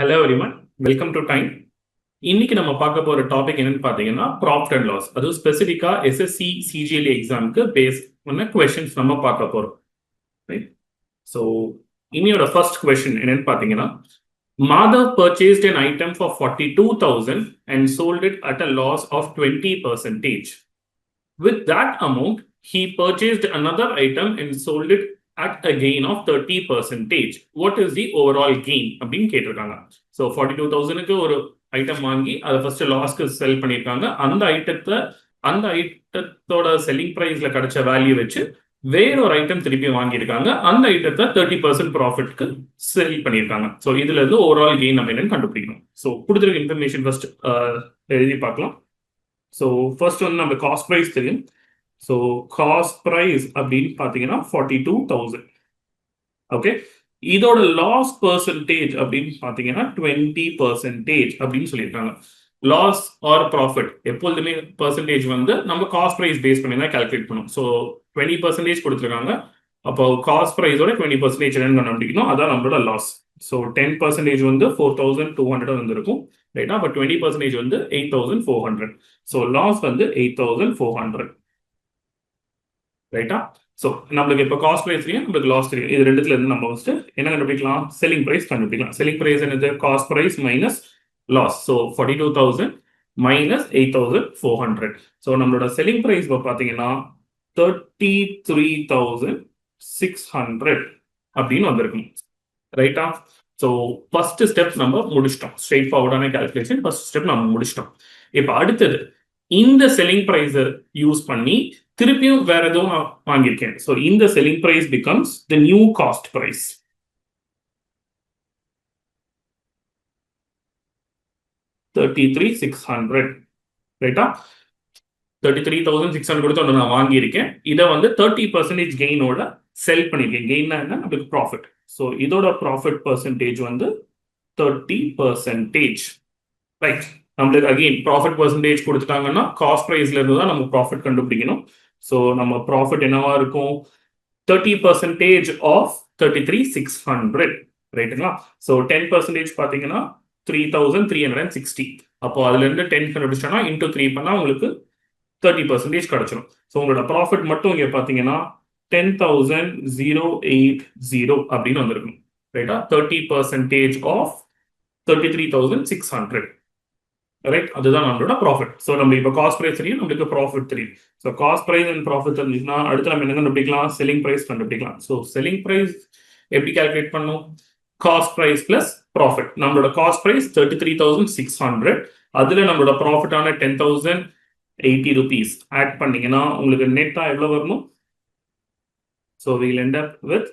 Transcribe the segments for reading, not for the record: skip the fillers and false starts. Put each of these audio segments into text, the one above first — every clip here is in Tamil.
Hello everyone, welcome to time. இன்னைக்கு நம்ம பார்க்க போற டாபிக் என்னன்னு பார்த்தீங்கன்னா ப்ராஃபிட் அண்ட் லாஸ். அதுவும் ஸ்பெசிஃபிக்கா எஸ்எஸ்சி சிஜிஎல் எக்ஸாமுக்கு பேஸ் பண்ண கொஸ்டின்ஸ் நம்ம பார்க்க போறோம். ஸோ இன்னையோட ஃபர்ஸ்ட் கொஸ்டின் என்னன்னு பார்த்தீங்கன்னா, Madhav purchased an item for 42,000 and sold it at a loss of 20%. With that amount, he purchased another item and sold it at a gain of 30%. What is the overall gain? அப்படின்னு கேட்டிருக்காங்க. ஸோ 42,000க்கு ஒரு ஐட்டம் வாங்கி அதை ஃபர்ஸ்ட் லாஸ்க்கு செல் பண்ணியிருக்காங்க. அந்த ஐட்டத்தோட செல்லிங் பிரைஸ்ல கிடைச்ச வேல்யூ வச்சு வேறொரு ஐட்டம் திருப்பி வாங்கியிருக்காங்க. அந்த ஐட்டத்தை 30% ப்ராஃபிட்க்கு செல் பண்ணியிருக்காங்க. ஸோ இதுல இருந்து ஓவரால் கெயின் நம்ம என்னன்னு கண்டுபிடிக்கணும். ஸோ கொடுத்துருக்க இன்ஃபர்மேஷன் ஃபர்ஸ்ட் எழுதி பார்க்கலாம். ஸோ ஃபர்ஸ்ட் வந்து நம்ம காஸ்ட் ப்ரைஸ் தெரியும். ஸோ காஸ்ட் ப்ரைஸ் அப்படின்னு பார்த்தீங்கன்னா 42,000. ஓகே, இதோட லாஸ் பெர்சன்டேஜ் அப்படின்னு பார்த்தீங்கன்னா 20% அப்படின்னு சொல்லியிருக்காங்க. லாஸ் ஆர் ப்ராஃபிட் எப்பொழுதுமே பெர்சன்டேஜ் வந்து நம்ம காஸ்ட் ப்ரைஸ் பேஸ் பண்ணி தான் கால்குலேட் பண்ணும். ஸோ 20% கொடுத்துருக்காங்க. அப்போ காஸ்ட் ப்ரைஸோட 20% என்னன்னு கண்டுபிடிக்கணும். அதான் நம்மளோட லாஸ். ஸோ 10% வந்து 4,200 வந்துருக்கும், ரைட்டா? பட் 20% வந்து 8,400. ஸோ லாஸ் வந்து 8,400, ரைட்டா? ஸோ நம்மளுக்கு இப்போ காஸ்ட் ப்ரைஸ் தெரியும், நம்மளுக்கு லாஸ் தெரியும். இது ரெண்டுத்துல இருந்து நம்ம ஃபர்ஸ்ட் என்ன கண்டுபிடிக்கலாம்? செல்லிங் ப்ரைஸ் கண்டுபிடிக்கலாம். செல்லிங் ப்ரைஸ் என்னது? Cost price minus loss. So 42,000 minus 8,400. So நம்மளோட செல்லிங் ப்ரைஸ் இப்போ பார்த்தீங்கன்னா 33,600 அப்படின்னு வந்திருக்கும், ரைட்டா? ஸோ ஃபர்ஸ்ட் ஸ்டெப் நம்ம முடிச்சிட்டோம். ஸ்ட்ரெயிட் ஃபார்வர்டான கால்குலேஷன் ஃபர்ஸ்ட் ஸ்டெப் நம்ம முடிச்சிட்டோம். இப்போ அடுத்தது இந்த செல்லிங் ப்ரைஸை யூஸ் பண்ணி திருப்பியும் வேற எதுவும் வாங்கியிருக்கேன். ஸோ இந்த selling price becomes the new cost price. $33,600, ரைட்டா? 33,600 கொடுத்து நான் வாங்கியிருக்கேன். இதை வந்து 30% கெயினோட செல் பண்ணியிருக்கேன். கெயின்னா என்ன? நம்மளுக்கு ப்ராஃபிட். ஸோ இதோட ப்ராஃபிட் பர்சன்டேஜ் வந்து 30%, ரைட்? நம்மளுக்கு அகெயின் ப்ராஃபிட் பர்சன்டேஜ் கொடுத்துட்டாங்கன்னா காஸ்ட் ப்ரைஸ்ல இருந்து தான் நம்ம ப்ராஃபிட் கண்டுபிடிக்கணும். ஸோ நம்ம ப்ராஃபிட் என்னவா இருக்கும்? 30% ஆஃப் 33,600, ரைட்டுங்களா? ஸோ 10% பார்த்தீங்கன்னா 3,360. அப்போ அதுல இருந்து 10 கண்டுபிடிச்சோம்னா இன்டூ 3 பண்ணா உங்களுக்கு 30% கிடைச்சிடும். ஸோ உங்களோட ப்ராஃபிட் மட்டும் இங்கே பார்த்தீங்கன்னா 10,080 அப்படின்னு வந்திருக்கும், ரைட்டா? 30% ஆஃப் 33,600, ரைட்? அதுதான் நம்மளோட ப்ராஃபிட். ஸோ நம்ம இப்போ காஸ்ட் ப்ரைஸ் தெரியும், நம்மளுக்கு ப்ராஃபிட் தெரியும். So cost price and profit தெரிஞ்சுன்னா அடுத்து நம்ம என்ன கண்டுபிடிக்கலாம்? செல்லிங் ப்ரைஸ் கண்டுபிடிக்கலாம். ஸோ செல்லிங் ப்ரைஸ் எப்படி கால்குலேட் பண்ணும்? Cost price plus profit. நம்மளோட காஸ்ட் ப்ரைஸ் 33,600, அதுல நம்மளோட ப்ராஃபிட்டான 10,080 rupees ஆட் பண்ணீங்கன்னா உங்களுக்கு நெட்டா எவ்வளவு வரணும்? So we'll end up with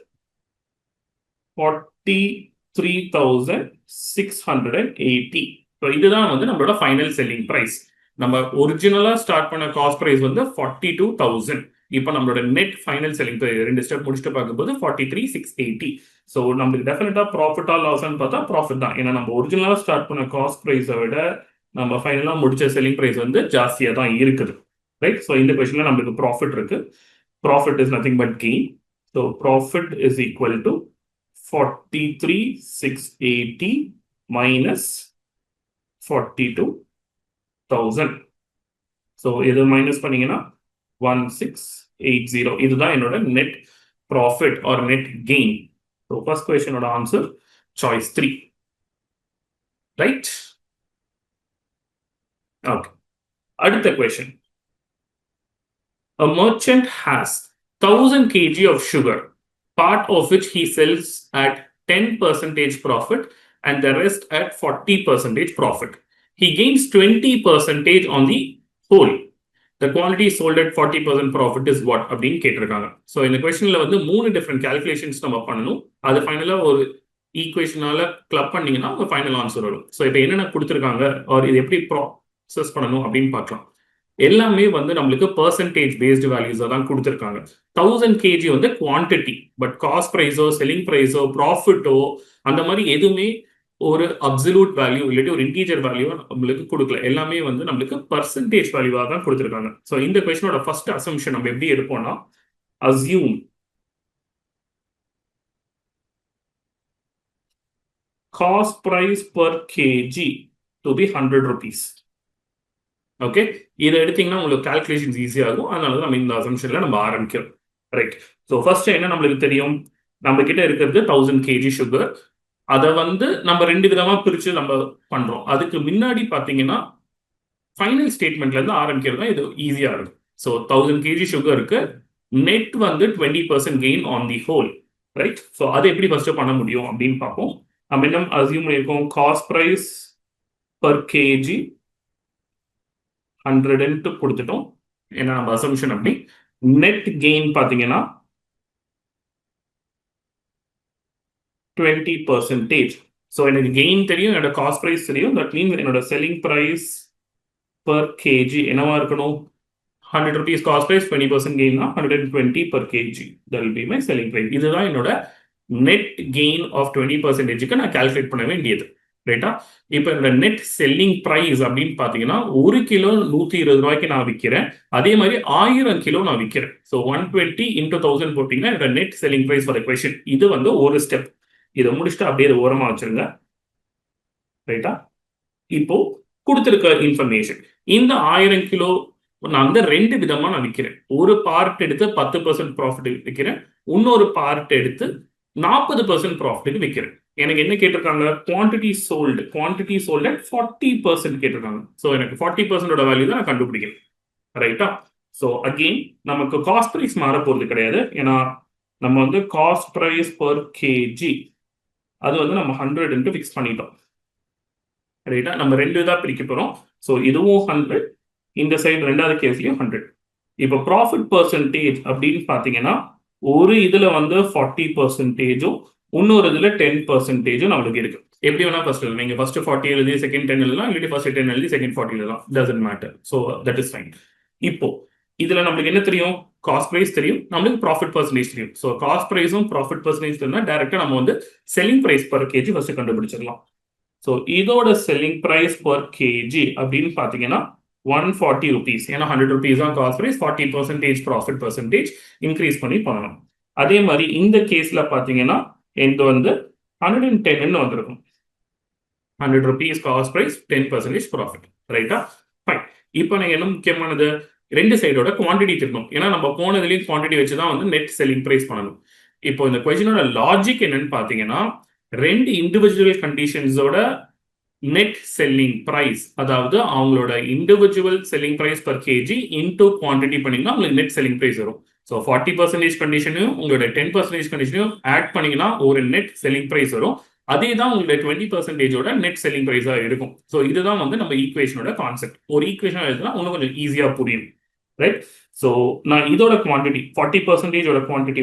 43,680. So இதுதான் வந்து நம்மளோட ஃபைனல் செல்லிங் ப்ரைஸ். நம்ம ஒரிஜினலா ஸ்டார்ட் பண்ண காஸ்ட் ப்ரைஸ் வந்து 42,000. இப்போ நம்மளோட நெட் ஃபைனல் செல்லிங் ப்ரைஸ் ரெண்டு ஸ்டெப் முடிச்சுட்டு பார்க்கும்போது 43,680. ஸோ நம்மளுக்கு டெஃபினட்டா ப்ராஃபிட்டா லாஸ்ன்னு பார்த்தா ப்ராஃபிட் தான். ஏன்னா நம்ம ஒரிஜினலா ஸ்டார்ட் பண்ண காஸ்ட் ப்ரைஸை விட நம்ம ஃபைனலா முடிச்ச செல்லிங் ப்ரைஸ் வந்து ஜாஸ்தியா தான் இருக்குது, ரைட்? ஸோ இந்த கொஸ்டின்ல நம்மளுக்கு ப்ராஃபிட் இருக்கு. Profit is nothing but gain. So profit is equal to 43,680 minus 42,000. So இது மைனஸ் பண்ணீங்கன்னா 1680. இதுதான் என்னோட net profit or net gain. So first கொஸ்டினோட ஆன்சர் சாய்ஸ் 3, ரைட்? ஓகே, அடுத்த question. A merchant has 1,000 kg of sugar, part of which he sells at 10% profit and the rest at 40% profit. He gains 20% on the whole. The quantity sold at 40% profit is what? அப்படின்னு கேட்டிருக்காங்க. ஸோ இந்த கொஸ்டின்ல வந்து 3 டிஃப்ரெண்ட் கால்குலேஷன்ஸ் நம்ம பண்ணணும். அது ஃபைனலா ஒரு ஈக்குவேஷனால கிளப் பண்ணீங்கன்னா உங்க ஃபைனல் ஆன்சர் வரும். ஸோ இப்போ என்னென்ன கொடுத்துருக்காங்க ஆர் இது எப்படி ப்ராசஸ் பண்ணணும் அப்படின்னு பார்க்கலாம். எல்லாமே வந்து நம்மளுக்கு பெர்சன்டேஜ் பேஸ்டு வேல்யூஸை தான் கொடுத்துருக்காங்க. 1,000 kg வந்து குவான்டிட்டி, பட் காஸ்ட் ப்ரைஸோ செல்லிங் ப்ரைஸோ ப்ராஃபிட்டோ அந்த மாதிரி எதுவுமே ஒரு அப்சல்யூட் வேல்யூ இல்லாட்டி ஒரு இன்டீஜர் வேல்யூ நம்மளுக்கு கொடுக்கல. எல்லாமே வந்து நம்மளுக்கு பர்சன்டேஜ் வேல்யூவாக தான் கொடுத்துருக்காங்க. ஸோ இந்த கொஸ்டினோட ஃபர்ஸ்ட் அசம்ஷன் நம்ம எப்படி எடுப்போம்னா, assume cost price per kg to be 100 rupees. Okay, இதை எடுத்தீங்கன்னா உங்களுக்கு கால்குலேஷன்ஸ் ஈஸியா இருக்கும். அதனால தான் நம்ம இந்த அசம்ஷன்ல நம்ம ஆரம்பிக்கிறோம். ரைட். ஸோ ஃபர்ஸ்ட் என்ன நம்மளுக்கு தெரியும், நம்ம கிட்ட இருக்கிறது 1000 kg சுகர். அதை நம்ம ரெண்டு விதமா பிரிச்சு நம்ம பண்றோம். அதுக்கு முன்னாடி பாத்தீங்கன்னா ஃபைனல் ஸ்டேட்மெண்ட்ல இருந்து ஆரம்பிக்கிறது தான் இது ஈஸியா இருக்கும். ஸோ 1000 kg சுகருக்கு net 20% gain on the whole. Right. So அதை எப்படி ஃபர்ஸ்ட் பண்ண முடியும் அப்படின்னு பார்ப்போம். நம்ம என்ன அசியூம் பண்ணியிருக்கோம், காஸ்ட் பிரைஸ் பர் கேஜி 100 கொடுத்துட்டோம். ஏன்னா நம்ம அசம்ஷன் அப்படி. நெட் கெயின் பாத்தீங்கன்னா 20%. ஸோ எனக்கு கெயின் தெரியும், என்னோட காஸ்ட் பிரைஸ் தெரியும். தட் மீன்ஸ் என்னோட செல்லிங் பிரைஸ் பர் கேஜி என்னவா இருக்கணும், 100 rupees cost price, 20% gain 120 per kg. That will be my selling price. இதுதான் என்னோட நெட் கெயின் ஆஃப் 20%க்கு நான் கால்குலேட் பண்ண வேண்டியது. ரைட்டா. இப்போ என்னோட நெட் செல்லிங் பிரைஸ் அப்படின்னு பாத்தீங்கன்னா 1 கிலோ 120 ரூபாய்க்கு நான் விற்கிறேன். அதே மாதிரி 1000 கிலோ நான் விற்கிறேன். ஸோ 120 into 1000 போட்டீங்கன்னா என்னோட net selling price for equation. இது ஒரு ஸ்டெப். இதை முடிச்சுட்டு அப்படியே ஓரமா வச்சிருங்க. ரைட்டா. இப்போ கொடுத்திருக்க இன்ஃபர்மேஷன், இந்த 1000 கிலோ நான் ரெண்டு விதமா நான் விற்கிறேன். ஒரு பார்ட் எடுத்து 10% ப்ராஃபிட் விற்கிறேன், இன்னொரு பார்ட் எடுத்து 40% ப்ராஃபிட் விற்கிறேன். எனக்கு என்ன கேட்டிருக்காங்க, குவான்டிட்டி சோல்டு at 40% கேட்டிருக்காங்க. ஸோ எனக்கு 40% வேல்யூ தான் நான் கண்டுபிடிக்கிறேன். ரைட்டா. ஸோ அகெயின் நமக்கு காஸ்ட் பிரைஸ் மாற போறது கிடையாது. ஏன்னா நம்ம காஸ்ட் பிரைஸ் பர் கேஜி அது நம்ம 100 ஃபிக்ஸ் பண்ணிட்டோம். ரைட்டா. நம்ம ரெண்டு இதா பிரிக்க போறோம். ஸோ இதுவும் 100, இந்த சைடு ரெண்டாவது கேஸ்லயும் 100. இப்போ ப்ராஃபிட் பர்சன்டேஜ் அப்படின்னு பாத்தீங்கன்னா ஒரு இதுல 40%, இன்னொரு இதுல 10% நம்மளுக்கு இருக்கு. எப்படி வேணா ஃபர்ஸ்ட் நீங்க ஃபர்ஸ்ட் 40 எழுதி செகண்ட் 10 எழுதலாம், இல்லாட்டி ஃபர்ஸ்ட் 10 எழுதி செகண்ட் 40 எழுதலாம். Doesn't matter. So that is fine. இப்போ இதுல நம்மளுக்கு என்ன தெரியும், காஸ்ட் பிரைஸ் தெரியும், நம்மளுக்கு ப்ராஃபிட் பர்சன்டேஜ் தெரியும். ஸோ காஸ்ட் பிரைஸும் ப்ராஃபிட் பர்சன்டேஜ் தெரிஞ்சா டைரக்டா நம்ம selling price per KG first கண்டுபிடிச்சிடலாம். ஸோ இதோட செல்லிங் பிரைஸ் பர் கேஜி அப்படின்னு பாத்தீங்கன்னா 140 rupees. ஏன்னா 100 rupees தான் cost price, 40% profit percentage increase பண்ணி பண்ணணும். அதே மாதிரி இந்த கேஸ்ல பாத்தீங்கன்னா எந்த 110 வந்திருக்கும். 100 rupees காஸ்ட் பிரைஸ், 10% ப்ராஃபிட். ரைட்டா. ஃபைன். இப்போ நீங்க என்ன முக்கியமானது, ரெண்டு சைடோட குவான்டிட்டி தெரியும். ஏன்னா நம்ம போனதுலேயும் குவான்டிட்டி வச்சுதான் நெட் செல்லிங் பிரைஸ் பண்ணணும். இப்போ இந்த கொஸ்டினோட லாஜிக் என்னன்னு பாத்தீங்கன்னா, ரெண்டு இண்டிவிஜுவல் கண்டிஷன்ஸோட நெட் செல்லிங் பிரைஸ், அதாவது அவங்களோட individual selling price per KG into quantity பண்ணீங்கன்னா உங்களுக்கு நெட் செல்லிங் பிரைஸ் வரும். ஸோ 40% கண்டிஷனையும் உங்களோட 10% கண்டிஷனையும் ஆட் பண்ணீங்கன்னா ஒரு நெட் செல்லிங் பிரைஸ் வரும். அதே தான் உங்களோட 20%ஓட நெட் செல்லிங் பிரைஸா இருக்கும். ஸோ இதுதான் நம்ம ஈக்குவேஷனோட கான்செப்ட். ஒரு ஈக்குவேஷன் எழுதுனா இன்னும் கொஞ்சம் ஈஸியா புரியும். ரைட். ஸோ நான் இதோட குவான்டிட்டி 40%ஓட குவான்டிட்டி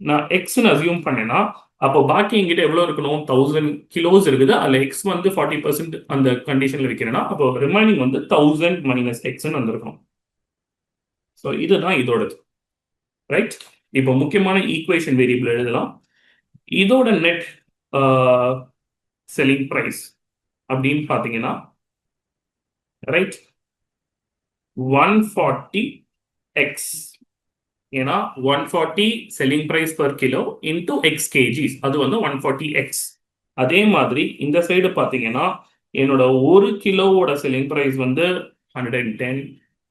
நான் எக்ஸ்ன்னு அசியூம் பண்ணேன்னா, அப்போ பாக்கி எங்கிட்ட எவ்வளவு இருக்கணும், 1000 கிலோஸ் இருக்குது. அதுல எக்ஸ் 40% அந்த கண்டிஷன்ல வைக்கிறேன்னா, அப்போ ரிமைனிங் 1000 மைனஸ் எக்ஸ்ன்னு வந்திருக்கும். ஸோ இதுதான் இதோடது. ரைட். இப்போ முக்கியமான ஈக்குவேஷன் வேரியபிள் எழுதலாம். இதோட நெட் செல்லிங் பிரைஸ் அப்படின்னு பாத்தீங்கன்னா, ரைட், 140x. ஏன்னா 140 selling price per kilo into x KGs, அது 140x. அதே மாதிரி இந்த சைடு பாத்தீங்கன்னா என்னோட ஒரு கிலோவோட செல்லிங் பிரைஸ் 110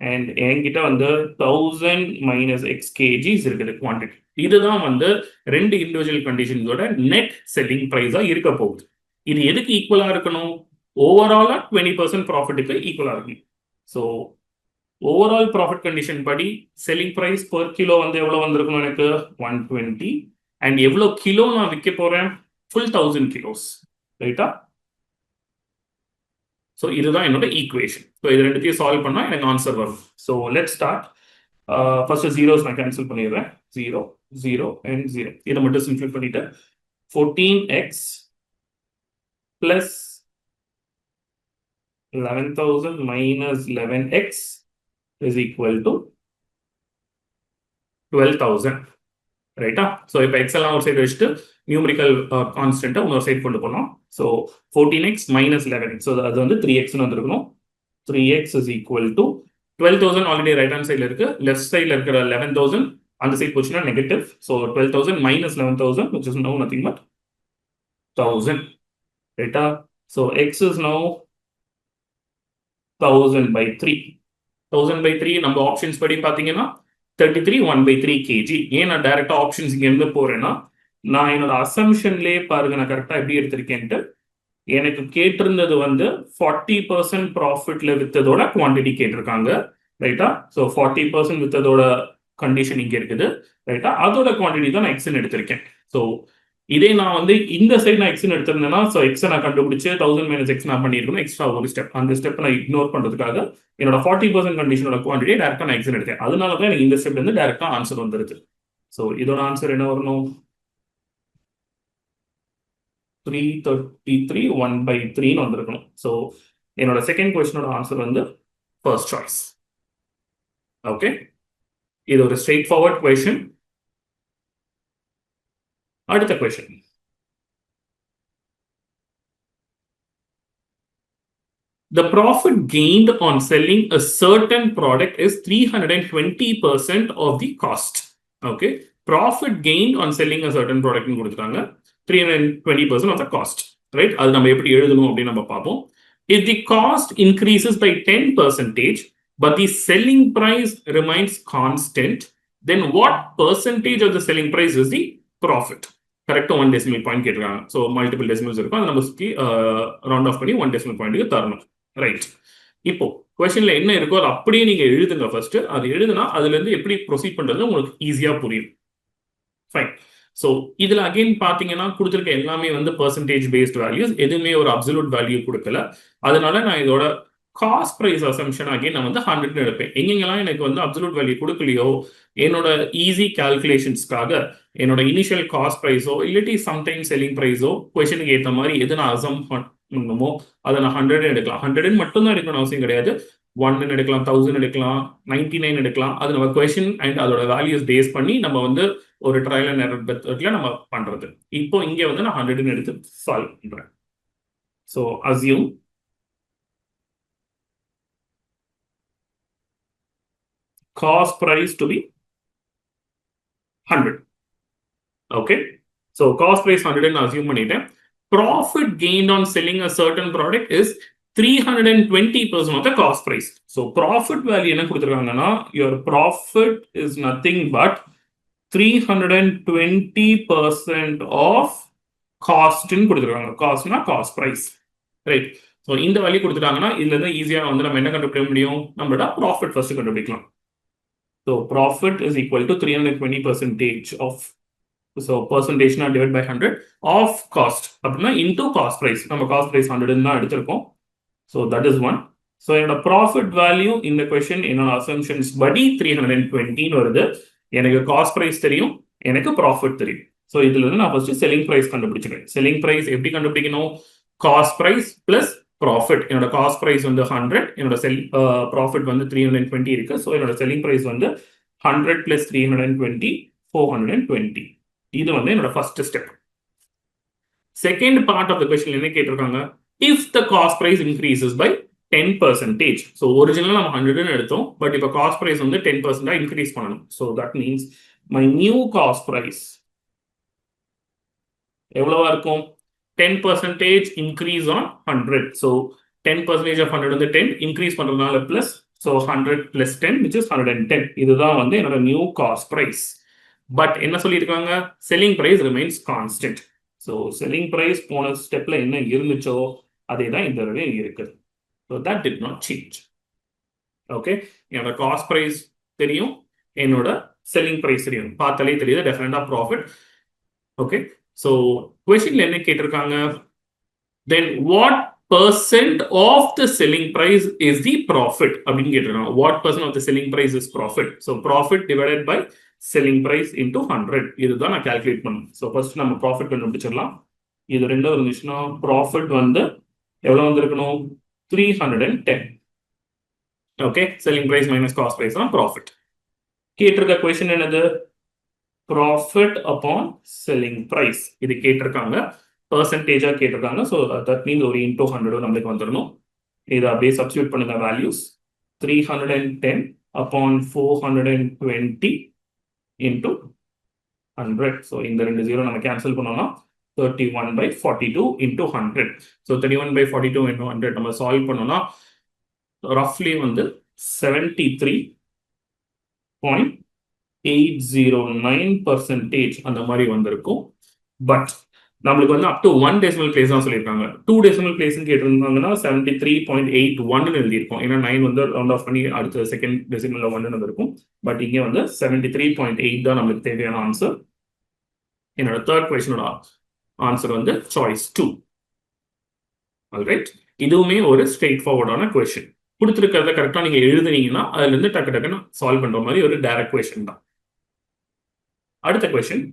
அண்ட் என்கிட்ட 1000 மைனஸ் எக்ஸ் கேஜிஸ் இருக்குது குவான்டிட்டி. இதுதான் ரெண்டு இண்டிவிஜுவல் கண்டிஷன்ஸோட நெட் செல்லிங் பிரைஸா இருக்க போகுது. இது எதுக்கு ஈக்குவலா இருக்கணும், ஓவராலா 20% ப்ராஃபிட்டுக்கு ஈக்குவலா இருக்கணும். ஸோ ஓவரால் ப்ராஃபிட் கண்டிஷன் படி செல்லிங் பிரைஸ் பர் கிலோ எவ்வளவு வந்திருக்கணும், எனக்கு 120. அண்ட் எவ்வளவு கிலோ நான் விற்க போறேன், ஃபுல் 1000 கிலோஸ். ரைட்டா. ஸோ இதுதான் என்னோட ஈக்குவேஷன். ஸோ இது ரெண்டுத்தையும் சால்வ் பண்ணா எனக்கு ஆன்சர் வரும். So let start. First zeros நான் கேன்சல் பண்ணிடுறேன். 0 0 and 0 இதை மட்டும் சிம்பிள் பண்ணிட்டு 14x plus 11,000 minus 11x is equal to 12,000. ரைட்டா. ஸோ இப்போ எக்ஸ் எல்லாம் ஒரு சைடு வச்சுட்டு நியூமரிக்கல் கான்ஸ்டன்ட்டை இன்னொரு சைடு கொண்டு போகலாம். So 14x minus 11x, so அது 3xன்னு வந்துருக்கணும். 3x is equal to 12,000 already right hand சைடில் இருக்கு. லெஃப்ட் சைடில் இருக்கிற 11,000 அந்த சைட் போச்சுன்னா negative. So 12,000 minus 11,000, which is now nothing but 1,000. ரைட்டா? So x is no 1,000 by 3. 1,000 by 3 நம்ம ஆப்ஷன்ஸ் படி பார்த்தீங்கன்னா 33 1/3 kg. ஏன் நான் டைரக்டா ஆப்ஷன்ஸ் இங்க இருந்து போறேன்னா, நான் என்னோட அசம்ஷன்லேயே பாருங்க நான் கரெக்டா எப்படி எடுத்திருக்கேன்ட்டு. எனக்கு கேட்டிருந்தது வந்து 40% ப்ராஃபிட்ல வித்ததோட குவான்டிட்டி கேட்டிருக்காங்க. ரைட்டா? ஸோ 40% வித்ததோட கண்டிஷன் இங்க இருக்குது. ரைட்டா? அதோட குவான்டிட்டி தான் நான் எக்ஸ்ன்னு எடுத்திருக்கேன். ஸோ இதே நான் வந்து இந்த சைடு நான் எக்ஸ்ன்னு எடுத்திருந்தேன்னா, ஸோ எக்ஸை நான் கண்டுபிடிச்சு 1000 மைனஸ் எக்ஸ் நான் பண்ணியிருக்கணும். எக்ஸ்ட்ரா ஒரு ஸ்டெப். அந்த ஸ்டெப் நான் இக்னோர் பண்றதுக்காக என்னோட 40% கண்டிஷனோட குவான்டிட்டி டேரக்டா நான் எக்ஸ்ன்னு எடுத்தேன். அதனால தான் எனக்கு இந்த ஸ்டெப்ல இருந்து டேரக்டா ஆன்சர் வந்துருது. ஸோ இதோட ஆன்சர் என்ன வரணும்? 333 1/3 வந்திருக்கணும். ஸோ என்னோட செகண்ட் கொஸ்டினோட ஆன்சர் வந்து ஃபர்ஸ்ட் சாய்ஸ். ஓகே, இது ஒரு ஸ்ட்ரெயிட் ஃபார்வர்ட் கொஸ்டின். அடுத்த question. The profit gained on selling a certain product is 320% of the cost. Okay, profit gained on selling a certain product னு கொடுத்துட்டாங்க. 320% of the cost. Right? அது நம்ம எப்படி எழுதணும் அப்படின்னு நம்ம பார்ப்போம். If the cost increases by 10%, but the selling price remains constant, then what percentage of the selling price is the profit? கரெக்டா 1 decimal point கேட்டிருக்காங்க. ஸோ மல்டிபிள் டெசிமல்ஸ் இருக்கும், அதை நம்ம சுற்றி ரவுண்ட் ஆஃப் பண்ணி 1 decimal பாயிண்ட்டுக்கு தரணும். ரைட். இப்போ கொஸ்டின்ல என்ன இருக்கோ அது அப்படியே நீங்க எழுதுங்க ஃபர்ஸ்ட். அது எழுதுனா அதுல இருந்து எப்படி ப்ரொசீட் பண்றது உங்களுக்கு ஈஸியா புரியும். ஃபைன். ஸோ இதுல அகைன் பாத்தீங்கன்னா கொடுத்துருக்க எல்லாமே வந்து பெர்சன்டேஜ் பேஸ்ட் வேல்யூஸ், எதுவுமே ஒரு அப்சல்யூட் வேல்யூ கொடுக்கல. அதனால நான் இதோட காஸ்ட் பிரைஸ் அசம்ஷன் அகைன் நான் வந்து 100 எடுப்பேன். எங்கெங்கெல்லாம் எனக்கு வந்து அப்சல்யூட் வேல்யூ கொடுக்கலையோ என்னோட ஈஸி கால்குலேஷன்ஸ்க்காக என்னோட இனிஷியல் காஸ்ட் ப்ரைஸோ இல்லாட்டி சம்டைம் செல்லிங் ப்ரைஸோ கொஸ்டினுக்கு ஏற்ற மாதிரி எது நான் அசம் பண்ணணுமோ அதை நான் 100 எடுக்கலாம். 100 மட்டும் தான் எடுக்கணும் அவசியம் கிடையாது. 1 எடுக்கலாம், 1000 எடுக்கலாம், 99 எடுக்கலாம். அது நம்ம கொஸ்டின் அண்ட் அதோட வேல்யூஸ் பேஸ் பண்ணி நம்ம வந்து ஒரு ட்ரையல் அண்ட் எரர் மெத்தட்ல நம்ம பண்றது. இப்போ இங்க வந்து நான் 100 எடுத்து சால்வ் பண்றேன். So assume cost price to be 100. Okay, so cost price 100 ன்னு assume பண்ணிட்டேன். Profit gained on selling a certain product is 320% of the cost price. So profit value என்ன கொடுத்திருக்காங்கன்னா, your profit is nothing but 320% of cost ன்னு கொடுத்திருக்காங்க. காஸ்ட்னா காஸ்ட் பிரைஸ். ரைட். ஸோ இந்த வேல்யூ கொடுத்துட்டாங்கன்னா இதுல இருந்து ஈஸியா வந்து நம்ம என்ன கண்டுபிடிக்க முடியும்? நம்மளோட ப்ராஃபிட் ஃபர்ஸ்ட் கண்டுபிடிக்கலாம். So profit is equal to 320% of, so percentage na divided by 100 of cost அப்படினா into cost price. நம்ம cost price 100 தான் எடுத்திருக்கோம். So that is one. So என்னோட profit value இந்த question என்னோட assumptions படி 320 வருது. எனக்கு cost price தெரியும், எனக்கு profit தெரியும். So இதுல இருந்து நான் first selling price கண்டுபிடிச்சிருக்கேன். selling price எப்படி கண்டுபிடிக்கணும்? cost price plus profit. என்னோட காஸ்ட் பிரைஸ் வந்து 100, என்னோட ப்ராஃபிட் வந்து 320 இருக்கு. ஸோ என்னோட செல்லிங் பிரைஸ் வந்து 100 plus 320 420. இது வந்து என்னோட first step. Second part of the question என்ன கேட்டிருக்காங்க? If the cost price increases by 10%. So ஒரிஜினலாக நம்ம 100 எடுத்தோம், பட் இப்போ காஸ்ட் பிரைஸ் வந்து 10% இன்க்ரீஸ் பண்ணணும். So that means my new cost price எவ்வளவா இருக்கும்? 10% increase on 100. So 10% of 100 வந்து 10 increase பண்றதுனால plus, so 100 plus 10 which is 110. இதுதான் வந்து என்னோட நியூ காஸ்ட் பிரைஸ். பட் என்ன சொல்லியிருக்காங்க? Selling price remains constant. So selling price போன ஸ்டெப்ல என்ன இருந்துச்சோ அதே தான் இந்த தடவை இருக்குது. So that did not change. Okay, என்னோட காஸ்ட் பிரைஸ் தெரியும், என்னோட செல்லிங் பிரைஸ் தெரியும். பார்த்தாலே தெரியுது டெஃபினட்டா ப்ராஃபிட். ஓகே, ஸோ கொஸ்டின்ல என்ன கேட்டிருக்காங்க? Then what percent of the selling price is the profit அப்படின்னு கேட்டிருக்காங்க. what percent of the selling price is profit? so profit divided by selling price into 100. இதுதான் நான் கால்குலேட் பண்ணணும். ஸோ ஃபர்ஸ்ட் நம்ம ப்ராஃபிட் கண்டுபிடிச்சிடலாம். இது ரெண்டும் இருந்துச்சுன்னா ப்ராஃபிட் வந்து எவ்வளவு வந்திருக்கணும்? 310. Okay, selling price minus cost price தான் ப்ராஃபிட். கேட்டிருக்க கொஸ்டின் என்னது? profit upon selling price. இது கேட்டிருக்காங்க, பெர்சன்டேஜா கேட்டிருக்காங்க. ஸோ தட் மீன்ஸ் ஒரு இன்டூ 100 நம்மளுக்கு வந்துடணும். இதை அப்படியே சப்ஸ்டியூட் பண்ணுங்க வேல்யூஸ். 310 upon 420 into 100. So இந்த ரெண்டு 0 நம்ம கேன்சல் பண்ணோம்னா 31/42 into 100. So 31/42 into 100 நம்ம சால்வ் பண்ணோம்னா roughly வந்து 73.809% அந்த மாதிரி வந்திருக்கும். பட் நம்மளுக்கு வந்து அப் டு 1 டெசிமல் பிளேஸ் தான் சொல்லியிருக்காங்க. 2 டெசிமல் பிளேஸ் கேட்டிருந்தாங்கன்னா 73.81 எழுதியிருக்கும். ஏன்னா 9 வந்து ரவுண்ட் ஆஃப் பண்ணி அடுத்த செகண்ட் டெசிமல்ல 1 வந்திருக்கும். பட் இங்கே வந்து 73.8 தான் நம்மளுக்கு தேவையான ஆன்சர். என்னோட தேர்ட் கொஸ்டினோட ஆன்சர் வந்து சாய்ஸ் 2. ஆல்ரைட், இதுவுமே ஒரு ஸ்ட்ரெயிட் ஃபார்வர்டான கொஸ்டின். கொடுத்துருக்கிறத கரெக்டாக நீங்க எழுதுனீங்கன்னா அதுல இருந்து டக்கு டக்குன்னு சால்வ் பண்ற மாதிரி ஒரு டைரக்ட் கொஸ்டின் தான். அடுத்த question.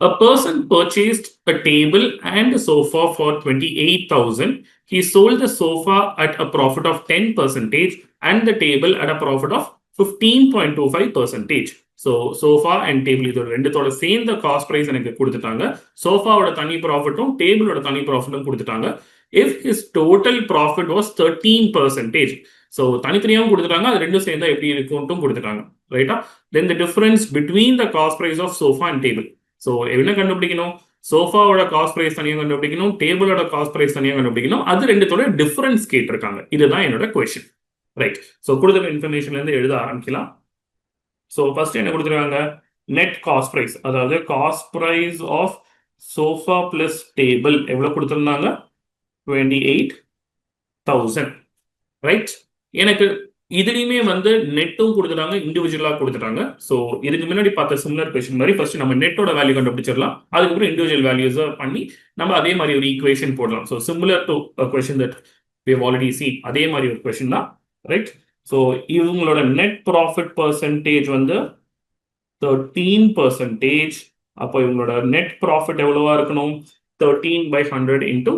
A person purchased a table and a sofa for 28,000. He sold the sofa at a profit of 10% and the table at a profit of 15.25%. So sofa and table இது ரெண்டுத்தோட சேர்ந்த காஸ்ட் பிரைஸ் எனக்கு கொடுத்துட்டாங்க. சோஃபாவோட தனி ப்ராஃபிட்டும் டேபிளோட தனி ப்ராஃபிட்டும் கொடுத்துட்டாங்க. If his total profit was 13%. So தனித்தனியாகவும் கொடுத்துட்டாங்க, அது ரெண்டும் சேர்ந்தா எப்படி இருக்கும்ட்டும் கொடுத்துட்டாங்க. ரைட்டா? Then the difference between the cost price of sofa and table. So என்ன கண்டுபிடிக்கணும்? சோஃபாவோட காஸ்ட் பிரைஸ் தனியாக கண்டுபிடிக்கணும், டேபிளோட காஸ்ட் பிரைஸ் தனியாக கண்டுபிடிக்கணும். அது ரெண்டுத்தோட டிஃபரன்ஸ் கேட்டிருக்காங்க. இதுதான் என்னோட கொஸ்டின். ரைட், ஸோ கொடுத்த இன்ஃபர்மேஷன்ல இருந்து எழுத ஆரம்பிக்கலாம். ஸோ ஃபர்ஸ்ட் என்ன கொடுத்துருக்காங்க? நெட் காஸ்ட் பிரைஸ், அதாவது cost price of sofa plus table எவ்வளவு கொடுத்துருந்தாங்க? 28,000. ரைட், எனக்கு இதுலயுமே வந்து நெட்டும் கொடுத்துட்டாங்க, இண்டிவிஜுவலா கொடுத்துட்டாங்க. ஸோ இதுக்கு முன்னாடி பார்த்த சிமிலர் கொஸ்டின் மாதிரி ஃபர்ஸ்ட் நம்ம நெட்டோட வேல்யூ கண்டுபிடிச்சிடலாம். அதுக்கப்புறம் இண்டிவிஜுவல் வேல்யூஸ் பண்ணி நம்ம அதே மாதிரி ஒரு ஈக்குவேஷன் போடலாம். So similar to question that we have already seen, அதே மாதிரி ஒரு கொஸ்டின் தான். ரைட், ஸோ இவங்களோட நெட் ப்ராஃபிட் பர்சன்டேஜ் வந்து 13%. அப்போ இவங்களோட நெட் ப்ராஃபிட் எவ்வளவா இருக்கணும்? 13/100 into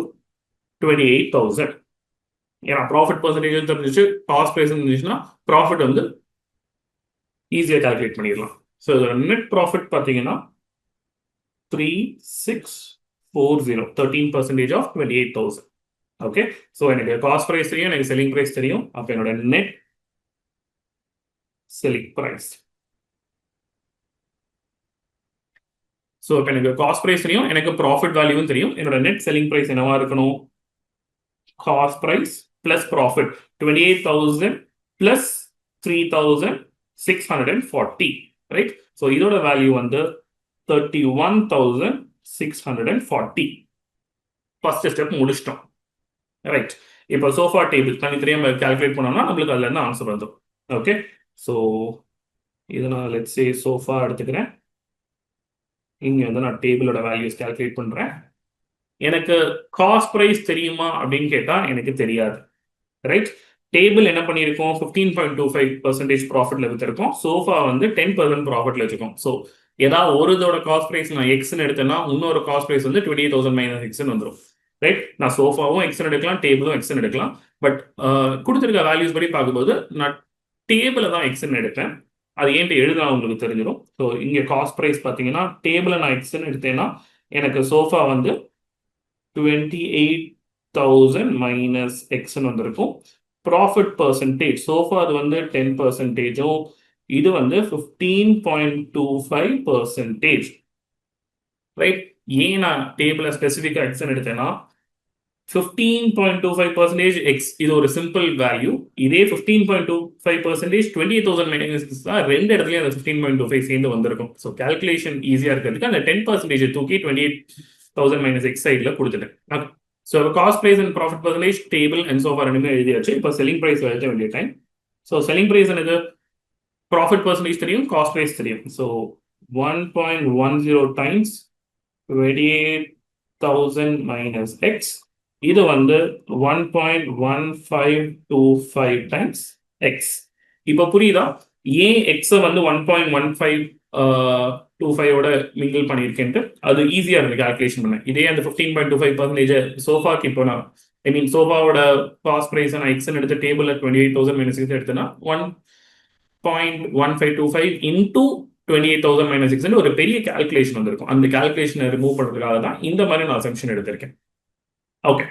28,000. ஏன்னா ப்ராஃபிட் பர்சன்டேஜ் தெரிஞ்சிச்சு, காஸ்ட் பிரைஸ் இருந்துச்சுன்னா ப்ராஃபிட் வந்து ஈஸியாக கால்குலேட் பண்ணிடலாம். ஸோ இதோட நெட் ப்ராஃபிட் பார்த்தீங்கன்னா 3640, 13% ஆஃப் 28,000. ஓகே, ஸோ எனக்கு காஸ்ட் பிரைஸ் தெரியும், எனக்கு செல்லிங் பிரைஸ் தெரியும். அப்போ என்னோட நெட் செல்லிங் பிரைஸ், ஸோ இப்போ எனக்கு காஸ்ட் பிரைஸ் தெரியும், எனக்கு ப்ராஃபிட் வேல்யூவும் தெரியும். என்னோட நெட் செல்லிங் பிரைஸ் என்னவா இருக்கணும்? Cost price plus profit 28,000 plus 3,640. right? So இதோட வேல்யூ வந்து 31,640. ஃபர்ஸ்ட் ஸ்டெப் முடிச்சிட்டோம். ரைட், இப்போ சோஃபா டேபிள் தனித்தனியாக கால்குலேட் பண்ணோம்னா நம்மளுக்கு அதுல இருந்து ஆன்சர் வந்துடும். ஓகே, ஸோ இது நான் லெட்ஸ் சே சோஃபா எடுத்துக்கிறேன். இங்க வந்து நான் டேபிளோட வேல்யூஸ் கால்குலேட் பண்றேன். எனக்கு காஸ்ட் பிரைஸ் தெரியுமா அப்படின்னு கேட்டா எனக்கு தெரியாது. ரைட், டேபிள் என்ன பண்ணியிருக்கோம்? 15.25% ப்ராஃபிட்ல வித்திருக்கோம். சோஃபா வந்து 10% ப்ராஃபிட்ல வச்சிருக்கோம். ஸோ ஏதாவது ஒரு இதோட காஸ்ட் பிரைஸ் நான் எக்ஸ்ன்னு எடுத்தேன்னா இன்னொரு காஸ்ட் பிரைஸ் வந்து 28,000 மைனஸ் எக்ஸ்ன்னு வந்துடும். ரைட், நான் சோஃபாவும் எக்ஸ்ன்னு எடுக்கலாம், டேபிளும் எக்ஸ்ன்னு எடுக்கலாம். பட் கொடுத்துருக்க வேல்யூஸ் படி பார்க்கும்போது நான் டேபிளை தான் எக்ஸ்ன்னு எடுத்தேன். அது ஏன்ட்டு எழுதலாம் உங்களுக்கு தெரிஞ்சிடும். ஸோ இங்கே காஸ்ட் ப்ரைஸ் பார்த்தீங்கன்னா டேபிளை நான் எக்ஸ்ன்னு எடுத்தேன்னா எனக்கு சோஃபா வந்து 28,000 மைனஸ் எக்ஸ்ன்னு வந்திருக்கும். ப்ராஃபிட் பர்சன்டேஜ் சோஃபா அது வந்து 10%, இது வந்து 15.25%. ரைட், ஏன் நான் டேபிளை ஸ்பெசிஃபிக்காக எக்ஸ்ன்னு எடுத்தேன்னா 15.25% எக்ஸ் இது ஒரு சிம்பிள் வேல்யூ. இதே 15.25% 28,000 மைனஸ் தான் ரெண்டு இடத்துலயும் அந்த 15.25 சேர்ந்து வந்திருக்கும். ஸோ கால்குலேஷன் ஈஸியா இருக்கிறதுக்கு அந்த 10% தூக்கி 28,000 மைனஸ் எக்ஸ் சைட்ல கொடுத்துட்டேன். So cost price and profit percentage table and sofa ரெண்டுமே எழுதியாச்சு. இப்போ செல்லிங் பிரைஸ் எழுத வேண்டிய டைம். ஸோ செல்லிங் பிரைஸ் எனக்கு ப்ராஃபிட் பர்சன்டேஜ் தெரியும், காஸ்ட் பிரைஸ் தெரியும். ஸோ 1.10 டைம்ஸ் 28,000 மைனஸ் எக்ஸ், இது வந்து 1.1525 டைம்ஸ் எக்ஸ். இப்போ புரியுதா ஏன் எக்ஸை வந்து 1.1525ஓட மிங்கிள் பண்ணியிருக்கேன்ட்டு? அது ஈஸியா இருக்கு கால்குலேஷன் பண்ண. இதே அந்த 15.25% சோஃபாக்கு இப்போ நான் சோஃபாவோட காஸ்ட் பிரைஸ் நான் எக்ஸ்ன்னு எடுத்து டேபிள் 28,000 மைனஸ் எக்ஸ் எடுத்தேன்னா 1.1525 இன்டூ 28,000 மைனஸ் எக்ஸ்ன்னு ஒரு பெரிய கால்குலேஷன் வந்திருக்கும். அந்த கால்குலேஷனை ரிமூவ் பண்ணுறதுக்காக தான் இந்த மாதிரி நான் அசம்ஷன் எடுத்திருக்கேன். ஓகே,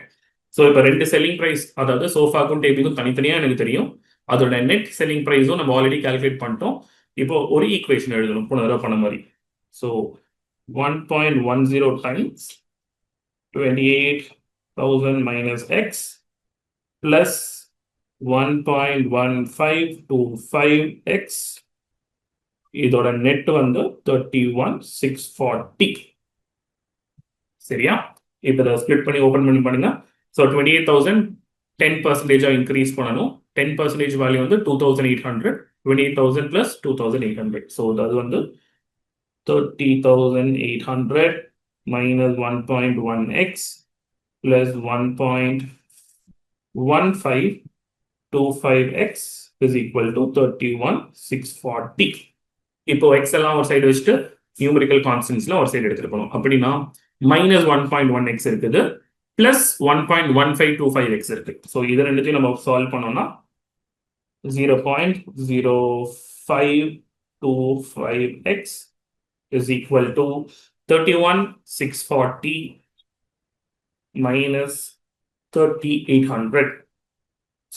ஸோ இப்போ ரெண்டு செல்லிங் ப்ரைஸ், அதாவது சோஃபாக்கும் டேபிளுக்கும் தனித்தனியாக எனக்கு தெரியும். அதோட நெட் செல்லிங் ப்ரைஸும் நம்ம ஆல்ரெடி கால்குலேட் பண்ணிட்டோம். இப்போ ஒரு ஈக்குவேஷன் எழுதணும் போன தடவை பண்ண மாதிரி. So 1.10 times 28,000 minus x plus 1.1525x இதோட நெட் வந்து 31,640. சரியா? இதில் ஸ்பிளிட் பண்ணி ஓப்பன் பண்ணி பண்ணுங்க. ஸோ 28,000 10% இன்க்ரீஸ் பண்ணணும். 10% வேல்யூ வந்து 2,800. 28,000 plus 2,800. ஸோ அது வந்து 30,800 minus 1.1x plus 1.1525x is equal to 31,640. இப்போ x எல்லாம் ஒரு சைடு வச்சுட்டு நியூமரிக்கல் கான்ஸ்டன்ட்ஸ்ல ஒரு சைடு எடுத்துட்டு போகணும். அப்படின்னா -1.1x இருக்குது பிளஸ் 1.1525x இருக்கு. ஸோ இது ரெண்டுத்தையும் நம்ம சால்வ் பண்ணோம்னா 0.0525x is equal to 31,640 minus 3,800.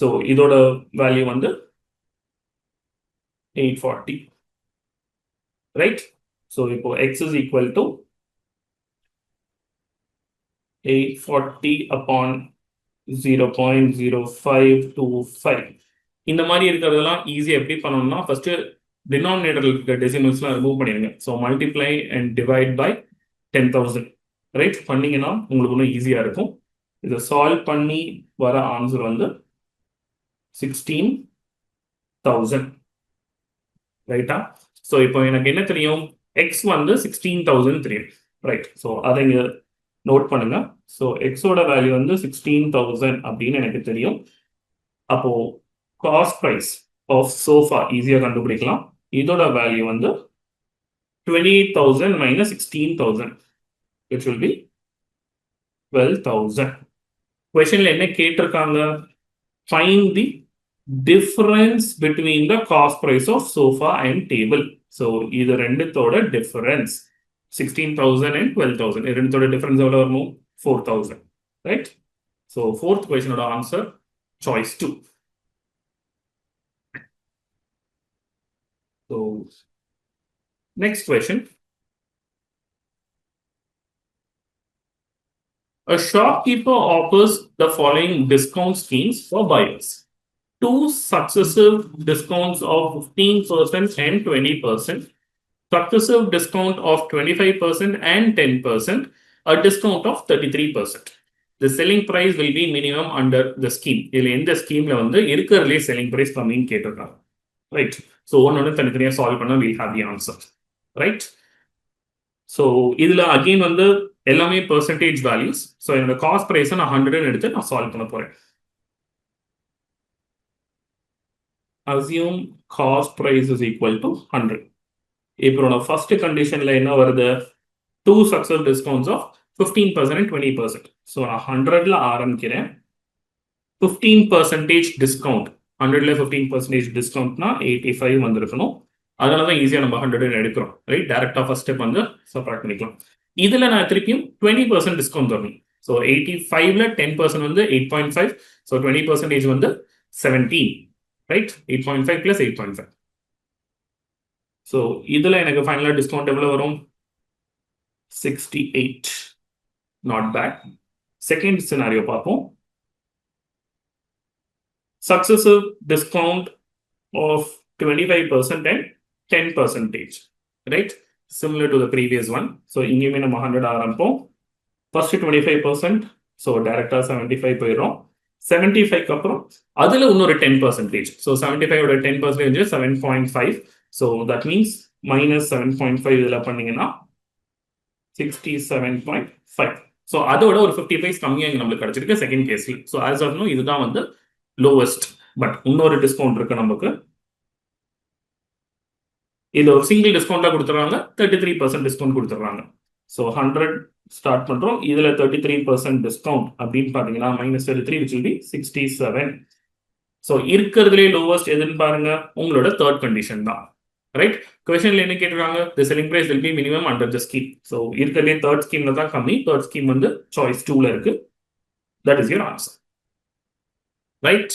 So இதோட வேல்யூ வந்து 840. ரைட்? ஸோ இப்போ x is equal to 840 upon 0.0525. இந்த மாதிரி இருக்கிறதெல்லாம் ஈஸியாக எப்படி பண்ணணும்னா ஃபர்ஸ்ட் டினாமினேட்டரில் இருக்க டெசிமல்ஸ்லாம் ரிமூவ் பண்ணிடுங்க. So multiply and divide by 10,000. Right? பண்ணீங்கன்னா உங்களுக்கு இன்னும் ஈஸியாக இருக்கும். இதை சால்வ் பண்ணி வர ஆன்சர் வந்து 16,000. ரைட்டா? ஸோ இப்போ எனக்கு என்ன தெரியும்? எக்ஸ் வந்து 16,000 தெரியும். ரைட்? ஸோ அதை இங்கே நோட் பண்ணுங்க. ஸோ எக்ஸோட வேல்யூ வந்து 16,000 அப்படின்னு எனக்கு தெரியும். அப்போ காஸ்ட் ப்ரைஸ் ஆஃப் சோஃபா ஈஸியாக கண்டுபிடிக்கலாம். இதோட வேல்யூ வந்து 28,000 minus 16,000, which will be 12,000. கொஸ்டின்ல என்ன கேட்டிருக்காங்க? Find the difference between the cost price of sofa and table. So இது ரெண்டுத்தோட difference 16,000 and 12,000. இது ரெண்டுத்தோட difference எவ்வளவு வரணும்? 4,000. Right? So fourth question ஓட answer choice 2. So next question. A shopkeeper offers the following discount schemes for buyers. 2 successive discounts of 15% and 20%, successive discount of 25% and 10%, a discount of 33%. The selling price will be minimum under the scheme. இதில் எந்த ஸ்கீம்ல வந்து இருக்கிறதுலே selling price கம்மின்னு கேட்டிருக்காங்க. ரைட்? ஸோ ஒன்று தனித்தனியாக சால்வ் பண்ண we'll have the answer. Right? So இதில் அகெயின் வந்து எல்லாமே பெர்சன்டேஜ் வேல்யூஸ். ஸோ என்னோட காஸ்ட் ப்ரைஸை நான் 100 எடுத்து நான் சால்வ் பண்ண போறேன். Assume cost price is equal to 100. இப்போ நான் ஃபர்ஸ்ட் கண்டிஷன்ல என்ன வருது? 2 successive discounts of 15% and 20%. So நான் 100ல ஆரம்பிக்கிறேன். 15% டிஸ்கவுண்ட், 100ல 15% டிஸ்கவுண்ட்னா 85 வந்திருக்கணும். அதனால தான் ஈஸியாக நம்ம 100 எடுக்கிறோம். ரைட்? டேரக்டா ஃபர்ஸ்ட் ஸ்டெப் வந்து சப்ராக்ட் பண்ணிக்கலாம். இதுல நான் திருப்பியும் 20% டிஸ்கவுண்ட் தரணும். ஸோ 85ல 10% வந்து 8.5. ஸோ 20% வந்து 17. ரைட்? 8.5 plus 8.5. ஸோ இதுல எனக்கு ஃபைனலா டிஸ்கவுண்ட் எவ்வளவு வரும்? 68. Not bad. செகண்ட் சினாரியோ பார்ப்போம். Successive discount of 25% and 10%. Right? Similar to the previous one. So இங்கேயுமே நம்ம 100 ஆரம்பிப்போம். First 25%. So directா 75 போயிடும். 75க்கு அப்புறம் அதுல இன்னொரு 10%. So 75 ஓட 10% 7.5. So that means minus 7.5 இதுல பண்ணீங்கன்னா 67.5. ஸோ அதோட ஒரு 55 கம்மியாக இங்கே நம்மளுக்கு கிடைச்சிருக்கு செகண்ட் கேஸ்ல. ஸோ ஆஸ் ஆஃப் நோ இதுதான் வந்து லோவஸ்ட். பட் இன்னொரு டிஸ்கவுண்ட் இருக்கு நமக்கு. இது ஒரு சிங்கிள் டிஸ்கவுண்டா கொடுத்துறாங்க. 33% டிஸ்கவுண்ட் கொடுத்துறாங்க. ஸோ 100 ஸ்டார்ட் பண்றோம். இதுல 33% டிஸ்கவுண்ட் அப்படின்னு பாத்தீங்கன்னா -33 which will be 67. ஸோ இருக்கிறதுலே லோவஸ்ட் எதுன்னு பாருங்க, உங்களோட தேர்ட் கண்டிஷன் தான். ரைட்? கொஸ்டின்ல என்ன கேட்டிருக்காங்க? The selling price will be minimum under the scheme. So இருக்கிறதுலே தேர்ட் ஸ்கீம்ல தான் கம்மி. தேர்ட் ஸ்கீம் வந்து சாய்ஸ் 2ல இருக்கு. That is your answer. Right?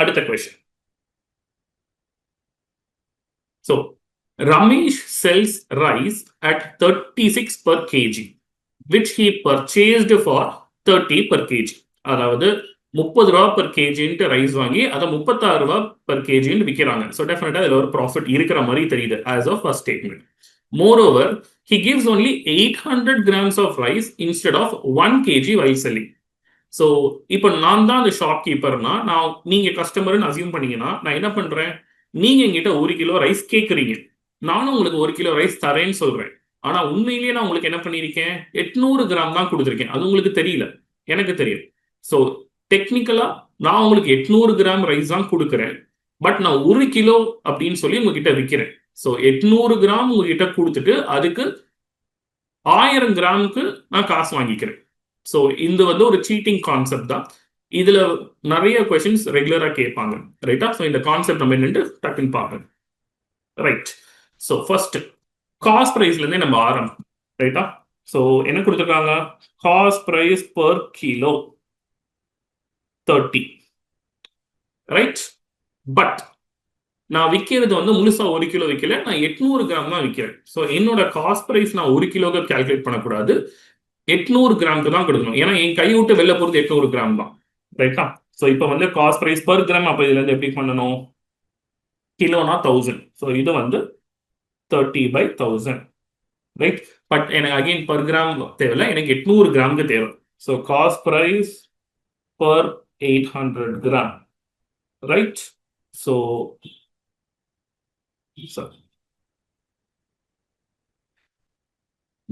அடுத்த question. So Ramesh sells rice at 36 per kg, which he purchased for 30 per kg. அதாவது 30 ரூபா per kg ரைஸ் வாங்கி அதை 36 ரூபா per kg விற்கிறாங்க. ஸோ டெஃபினட்டா இதுல ஒரு ப்ராஃபிட் இருக்கிற மாதிரி தெரியுது as of first statement. Moreover he gives only 800 grams of rice instead of 1 kg while selling. So இப்போ நான் தான் அந்த ஷாப் கீப்பர்னா, நான் நீங்க கஸ்டமர்னு அசியூம் பண்ணீங்கன்னா நான் என்ன பண்றேன், நீங்க எங்கிட்ட 1 கிலோ ரைஸ் கேட்குறீங்க, நானும் உங்களுக்கு 1 கிலோ ரைஸ் தரேன்னு சொல்றேன். ஆனா உண்மையிலேயே நான் உங்களுக்கு என்ன பண்ணியிருக்கேன், 800 கிராம் தான் கொடுத்துருக்கேன். அது உங்களுக்கு தெரியல, எனக்கு தெரியும். ஸோ டெக்னிக்கலா நான் உங்களுக்கு 800 கிராம் ரைஸ் தான் கொடுக்குறேன், பட் நான் 1 கிலோ அப்படின்னு சொல்லி உங்ககிட்ட விற்கிறேன். ஸோ 800 கிராம் உங்ககிட்ட கொடுத்துட்டு அதுக்கு 1000 கிராமுக்கு நான் காசு வாங்கிக்கிறேன். ஸோ இது வந்து ஒரு சீட்டிங் கான்செப்ட் தான். இதுல நிறைய கொஸ்டின்ஸ் ரெகுலரா கேட்பாங்க, ரைட்டா? ஸோ இந்த கான்செப்ட் நம்ம என்னன்னு டக்குன்னு பார்ப்போம், ரைட்? ஸோ ஃபர்ஸ்ட் காஸ்ட் பிரைஸ்ல இருந்தே நம்ம ஆரம்பம், ரைட்டா? ஸோ என்ன கொடுத்துருக்காங்க, cost price per kilo 30, right? But நான் விற்கிறது வந்து முழுசா 1 கிலோ விற்கல, நான் 800 கிராம் தான் விற்கிறேன். ஸோ என்னோட காஸ்ட் பிரைஸ் நான் 1 கிலோக்கு கால்குலேட் பண்ணக்கூடாது, 800 கிராமுக்கு தான் கொடுக்கணும். ஏன்னா என் கை விட்டு வெளில போகிறது 800 கிராம் தான், ரைட்டா? ஸோ இப்போ வந்து காஸ்ட் பிரைஸ் பர் கிராம், அப்போ இதுல இருந்து எப்படி பண்ணணும், கிலோனா 1000. ஸோ இது வந்து 30/1000, ரைட்? பட் எனக்கு அகைன் பர் கிராம் தேவையில்ல, எனக்கு 800 கிராமுக்கு தேவை. So cost price per 800 gram, right? So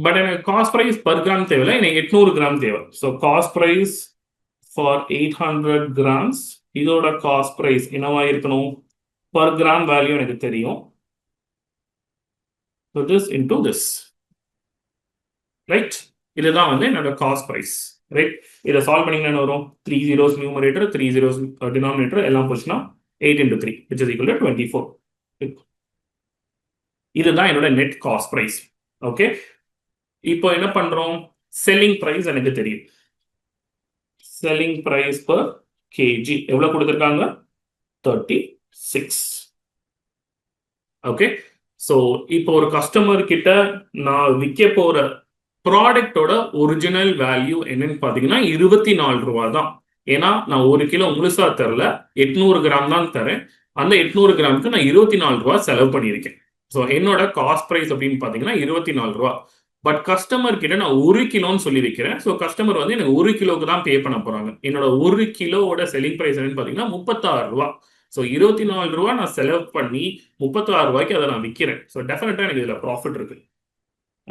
but எனக்கு காஸ்ட் பிரைஸ் பர் கிராம் தேவையில்லை, எனக்கு 800 கிராம் தேவை. So cost price for 800 grams, இதோட காஸ்ட் பிரைஸ் என்னவா இருக்கணும், பர் கிராம் வேல்யூ எனக்கு தெரியும். So this into this, right? இதுதான் வந்து என்னோட காஸ்ட் பிரைஸ், ரைட்? இதை சால்வ் பண்ணீங்கன்னா வரும் 3 zeros நியூமரேட்டர், 3 zeros டினாமினேட்டர், எல்லாம் போச்சுன்னா 8 into 3 which is equal to 24. இதுதான் என்னோட நெட் காஸ்ட் பிரைஸ். ஓகே, இப்போ என்ன பண்றோம், செல்லிங் பிரைஸ் எனக்கு தெரியும். செல்லிங் பிரைஸ் பர் கேஜி எவ்வளவு கொடுத்துருக்காங்க, 36. ஓகே, ஸோ இப்போ ஒரு கஸ்டமர் கிட்ட நான் விற்க போற ப்ராடக்டோட ஒரிஜினல் வேல்யூ என்னன்னு பார்த்தீங்கன்னா 24 ரூபா தான். ஏன்னா நான் 1 கிலோ முழுசா தரல, 800 கிராம் தான் தரேன். அந்த 800 கிராமுக்கு நான் 24 ரூபா செலவு பண்ணியிருக்கேன். ஸோ என்னோட காஸ்ட் ப்ரைஸ் அப்படின்னு பார்த்தீங்கன்னா 24 ரூபா. பட் கஸ்டமர் கிட்ட நான் 1 கிலோன்னு சொல்லி வைக்கிறேன். ஸோ கஸ்டமர் வந்து எனக்கு 1 கிலோக்கு தான் பே பண்ண போறாங்க. என்னோட 1 கிலோவோட செல்லிங் ப்ரைஸ் என்னன்னு பார்த்தீங்கன்னா 36 ரூபா. ஸோ 24 ரூபா நான் செலவு பண்ணி 36 ரூபாய்க்கு அதை நான் விற்கிறேன். ஸோ டெஃபினட்டா எனக்கு இதுல ப்ராஃபிட் இருக்கு,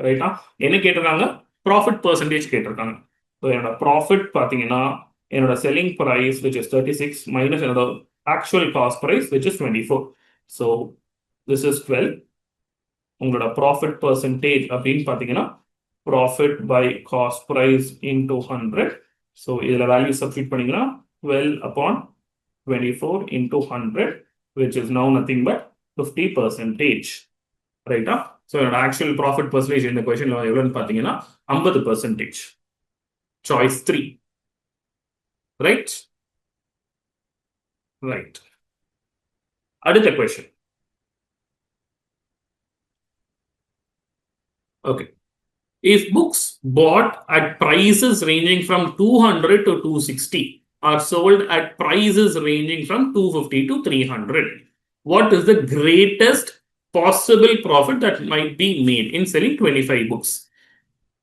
ரைட்டா? என்ன கேட்டிருக்காங்க, ப்ராஃபிட் பர்சன்டேஜ் கேட்டிருக்காங்க. ஸோ என்னோட ப்ராஃபிட் பார்த்தீங்கன்னா என்னோட selling price which is 36 minus என்னோட actual cost price which is 24. So this is 12. உங்களோட ப்ராஃபிட் பர்சன்டேஜ் அப்படின்னு பார்த்தீங்கன்னா profit by cost price into 100. So இதில் வேல்யூ சப்ஸ்டிட் பண்ணீங்கன்னா 12/24 into 100 which is now nothing but 50%, ரைட்டா? ஸோ என்னோட ஆக்சுவல் ப்ராஃபிட் பர்சன்டேஜ் இந்த கொஸ்டின்ல எவ்வளோன்னு பார்த்தீங்கன்னா 50%. Choice 3, right? ரைட். அடுத்த question. Okay. If books bought at prices ranging from 200 to 260 are sold at prices ranging from 250 to 300, what is the greatest possible profit that might be made in selling 25 books?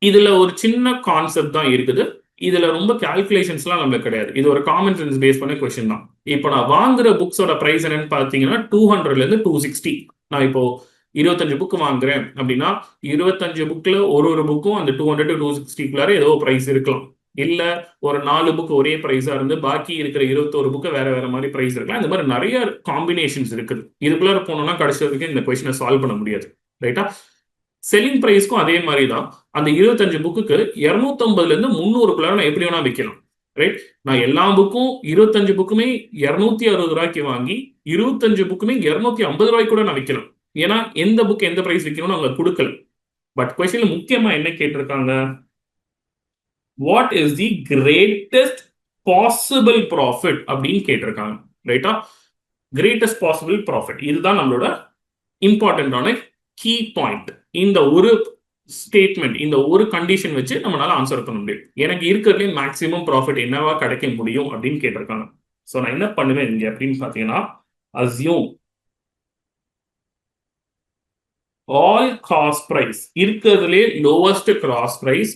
இதுல ஒரு சின்ன கான்செப்ட் தான் இருக்குது. இதுல ரொம்ப கால்குலேஷன்ஸ்லாம் நமக்கு கிடையாது. இது ஒரு காமன் சென்ஸ் பேஸ் பண்ண கொஸ்டின் தான். இப்போ நான் வாங்குற புக்ஸோட பிரைஸ் என்னன்னு பார்த்தீங்கன்னா 200ல இருந்து 260. நான் இப்போ 25 புக் வாங்குறேன் அப்படின்னா 25 புக்ல ஒரு புக்கும் அந்த 200 to 260 ஏதோ பிரைஸ் இருக்கலாம். இல்ல ஒரு 4 புக் ஒரே பிரைஸா இருந்து பாக்கி இருக்கிற 21 புக்கு வேற வேற மாதிரி பிரைஸ் இருக்கலாம். இந்த மாதிரி நிறைய காம்பினேஷன்ஸ் இருக்குது. இதுக்குள்ள போனோம்னா கடைசி வரைக்கும் இந்த கொஸ்டினை சால்வ் பண்ண முடியாது, ரைட்டா? செல்லிங் பிரைஸ்க்கும் அதே மாதிரி தான். அந்த 25 புக்குக்கு 250ல இருந்து 300 நான் எப்படி வேணா விற்கலாம், ரைட்? நான் எல்லா புக்கும் 25 புக்குமே 260 ரூபாய்க்கு வாங்கி 25 புக்குமே 250 ரூபாய்க்கு கூட நான் விற்கலாம். ஏன்னா எந்த புக் எந்த பிரைஸ் விற்கணும்னு அவங்க கொடுக்கல. பட் கொஸ்டின்ல முக்கியமா என்ன கேட்டிருக்காங்க, what is the greatest possible profit அப்படின்னு கேட்டிருக்காங்க, ரைட்டா? கிரேட்டஸ்ட் பாசிபிள் ப்ராஃபிட் இதுதான் நம்மளோட இம்பார்ட்டன்டான கீ பாயிண்ட். இந்த ஒரு ஸ்டேட்மெண்ட், இந்த ஒரு கண்டிஷன் வச்சு நம்மளால ஆன்சர் பண்ண முடியும். எனக்கு இருக்கிறதுலே மேக்ஸிமம் ப்ராஃபிட் என்னவா கிடைக்க முடியும் அப்படின்னு கேட்டிருக்காங்க. ஸோ நான் என்ன பண்ணுவேன் இங்க அப்படின்னு பார்த்தீங்கன்னா, அஸ்யூம் ஆல் காஸ்ட் பிரைஸ், இருக்கிறதுலே லோவஸ்ட் கிராஸ் பிரைஸ்,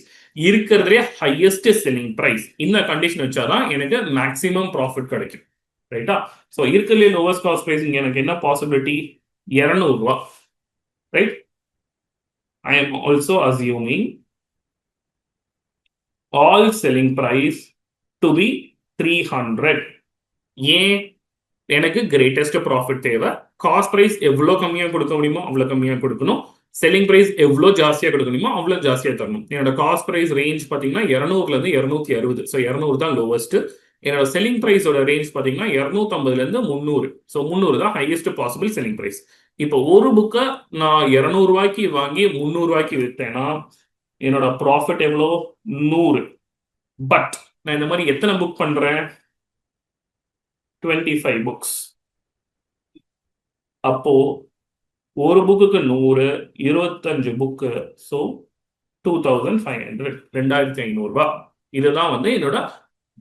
இருக்கிறதுலே ஹையஸ்ட் செல்லிங் பிரைஸ், இந்த கண்டிஷன் வச்சாதான் எனக்கு மேக்ஸிமம் ப்ராஃபிட் கிடைக்கும். ரைட்டா? ஸோ இருக்கிறதுலே லோவஸ்ட் காஸ்ட் பிரைஸ் இங்க எனக்கு என்ன பாசிபிலிட்டி? 200 ரூபாய். Right? I am also assuming all selling price to be 300. ஏன்? எனக்கு கிரேட்டஸ்ட் ப்ராஃபிட் தேவை. காஸ்ட் பிரைஸ் எவ்வளோ கம்மியாக கொடுக்க முடியுமோ அவ்வளோ கம்மியாக கொடுக்கணும். செல்லிங் பிரைஸ் எவ்வளோ ஜாஸ்தியாக கொடுக்க முடியுமோ அவ்வளோ ஜாஸ்தியாக தரணும். என்னோட காஸ்ட் பிரைஸ் ரேஞ்ச் பார்த்தீங்கன்னா 200லேருந்து 260. ஸோ 200 தான் லோவஸ்ட். என்னோட செல்லிங் பிரைஸோட ரேஞ்ச் பார்த்தீங்கன்னா 250லேருந்து 300. ஸோ 300 தான் ஹையஸ்ட் பாசிபிள் செல்லிங் பிரைஸ். இப்போ ஒரு புக்கை நான் 200 ரூபாய்க்கு வாங்கி 300 ரூபாய்க்கு விற்றேன்னா என்னோட ப்ராஃபிட் எவ்வளோ? 100. பட் நான் இந்த மாதிரி எத்தனை புக் பண்றேன்? 25 புக்ஸ். அப்போ ஒரு புக்குக்கு 100, 25 புக்கு, ஸோ 2500, 2500 ரூபாய். இதுதான் வந்து என்னோட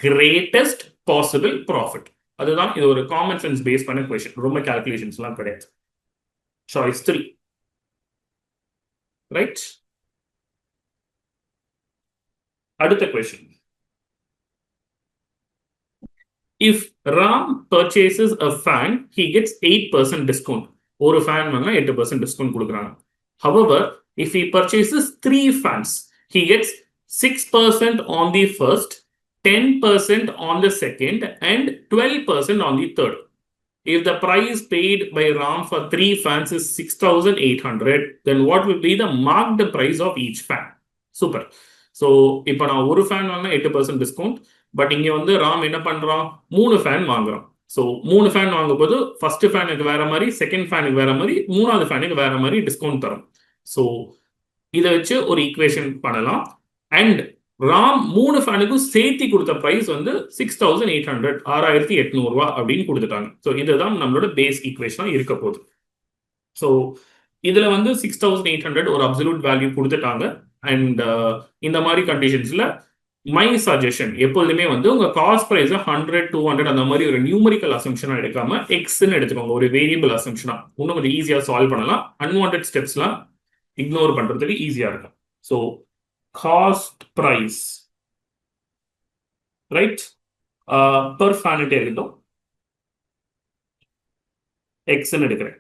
கிரேட்டஸ்ட் பாசிபிள் ப்ராஃபிட். அதுதான் இது ஒரு காமன் சென்ஸ் பேஸ் பண்ண கொஸ்டின். ரொம்ப கால்குலேஷன்ஸ்லாம் கிடையாது. சாய்ஸ் 3. ரைட்? அடுத்த question. If Ram purchases a fan, he gets 8% discount. ஒரு ஃபேன் வாங்கினா 8% டிஸ்கவுண்ட் கொடுக்குறாங்க. However, if he purchases 3 fans, he gets 6% on the first, 10% on the second, and 12% on the third. If the price paid by Ram for 3 fans is 6,800, then what will be the marked price of each fan? Super. So, இப்போ நான் ஒரு ஃபேன் வாங்கினா 8% டிஸ்கவுண்ட். பட் இங்க வந்து ராம் என்ன பண்றான்? 3 ஃபேன் வாங்குறான். ஸோ 3 ஃபேன் வாங்கும்போது ஃபர்ஸ்ட் ஃபேனுக்கு வேற மாதிரி, செகண்ட் ஃபேனுக்கு வேற மாதிரி, 3வது ஃபேனுக்கு வேற மாதிரி டிஸ்கவுண்ட் தரும். ஸோ இதை வச்சு ஒரு ஈக்குவேஷன் பண்ணலாம். அண்ட் ராம் 3 ஃபேனுக்கும் சேர்த்தி கொடுத்த பிரைஸ் வந்து 6,800, 6,800 ரூபாய் அப்படின்னு கொடுத்துட்டாங்க. ஸோ இதுதான் நம்மளோட பேஸ் ஈக்குவேஷனா இருக்க போகுது. ஸோ இதுல வந்து 6,800 ஒரு அப்சல்யூட் வேல்யூ கொடுத்துட்டாங்க. அண்ட் இந்த மாதிரி கண்டிஷன்ஸ்ல மை சஜஷன் எப்பொழுதுமே வந்து உங்க காஸ்ட் பிரைஸ் 100, 200 அந்த மாதிரி ஒரு நியூமரிக்கல் அசம்ஷனா எடுக்காம எக்ஸ்ன்னு எடுத்துக்கோங்க. ஒரு வேரியபிள் அசம்ஷனா இன்னும் கொஞ்சம் ஈஸியா சால்வ் பண்ணலாம். அன்வான்டட் ஸ்டெப்ஸ்லாம் இக்னோர் பண்றதுக்கு ஈஸியா இருக்கும். So cost price right per ஃபேனிட்டே இருக்கட்டும், எக்ஸ்ன்னு எடுக்கிறேன்.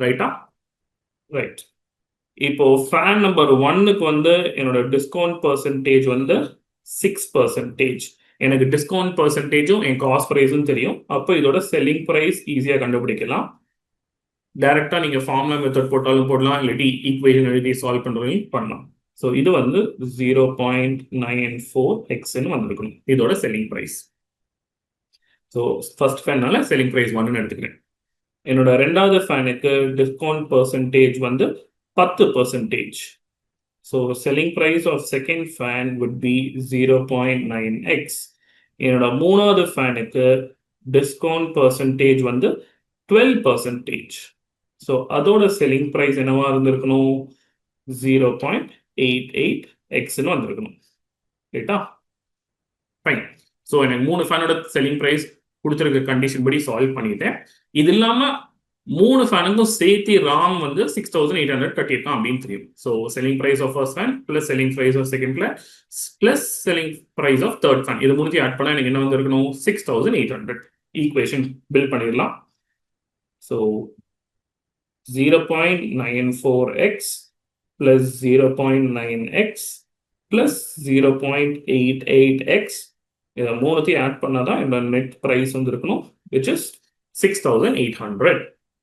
ரைட்டா? ரைட். இப்போ ஃபேன் நம்பர் 1க்கு வந்து என்னோட டிஸ்கவுண்ட் பர்சன்டேஜ் வந்து 6%. எனக்கு டிஸ்கவுண்ட் பர்சன்டேஜும் என் காஸ்ட் ப்ரைஸும் தெரியும். அப்போ இதோட செல்லிங் ப்ரைஸ் ஈஸியாக கண்டுபிடிக்கலாம். டைரக்டா நீங்க ஃபார்முலா மெத்தட் போட்டாலும் போடலாம், இல்லாட்டி ஈக்குவேஷன் எழுதி சால்வ் பண்றதையும் பண்ணலாம். ஸோ இது வந்து 0.94x வந்திருக்கணும் இதோட செல்லிங் ப்ரைஸ். ஸோ ஃபர்ஸ்ட் ஃபேன்னால செல்லிங் ப்ரைஸ் 1ன்னு எடுத்துக்கிறேன். என்னோட ரெண்டாவது ஃபேனுக்கு டிஸ்கவுண்ட் பர்சன்டேஜ் வந்து 10%. So selling price of second fan would be 0.9x. என்னோட மூணாவது ஃபேனுக்கு டிஸ்கவுண்ட் பர்சன்டேஜ் வந்து 12%. ஸோ அதோட செல்லிங் ப்ரைஸ் என்னவா இருந்திருக்கணும்? 0.88xன்னு வந்திருக்கணும். ரைட்டா? ஃபைன். ஸோ எனக்கு 3 ஃபேனோட செல்லிங் ப்ரைஸ் கொடுத்துருக்க கண்டிஷன் படி சால்வ் பண்ணிட்டேன். இது இல்லாம 3 ஃபேனுக்கும் சேர்த்து ராம் வந்து 6,800 கட்டியிருக்கான் அப்படின்னு தெரியும். So selling price of first fan plus selling price of second fan plus selling price of third fan, இது மூணுத்தையும் ஆட் பண்ணா எனக்கு என்ன வந்திருக்கணும்? 6,800. ஈக்குவேஷன் பில்ட் பண்ணிடலாம். So 0.94x plus 0.9x plus 0.88x, இதை மூணுத்தையும் ஆட் பண்ணாதான் என்னோட நெட் பிரைஸ் வந்து இருக்கணும், which is 6,800.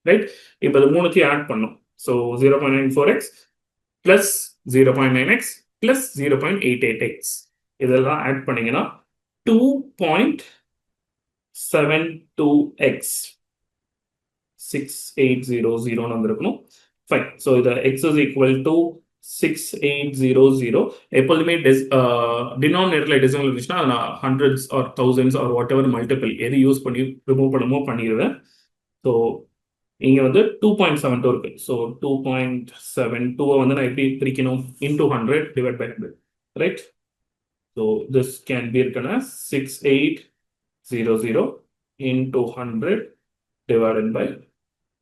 ரைட்? இப்போ இது மூணுத்தையும் ஆட் பண்ணும். So 0.94x plus 0.9x plus 0.88x இதெல்லாம் ஆட் பண்ணீங்கன்னா 2.72x 6800 வந்திருக்கணும். ஃபைன். ஸோ இது x is equal to 6800. எப்போதுமே டினாமினேட்டர்ல டெசிமல் இருந்துச்சுன்னா நான் hundreds or thousands or whatever multiple எது யூஸ் பண்ணி ரிமூவ் பண்ணுமோ பண்ணிடுவேன். ஸோ இங்க வந்து 2.72 இருக்கு. ஸோ 2.72 வந்து நான் எப்படி பிரிக்கணும்? into 100 divided by 100, right? So this can be written as 6800 into 100 divided by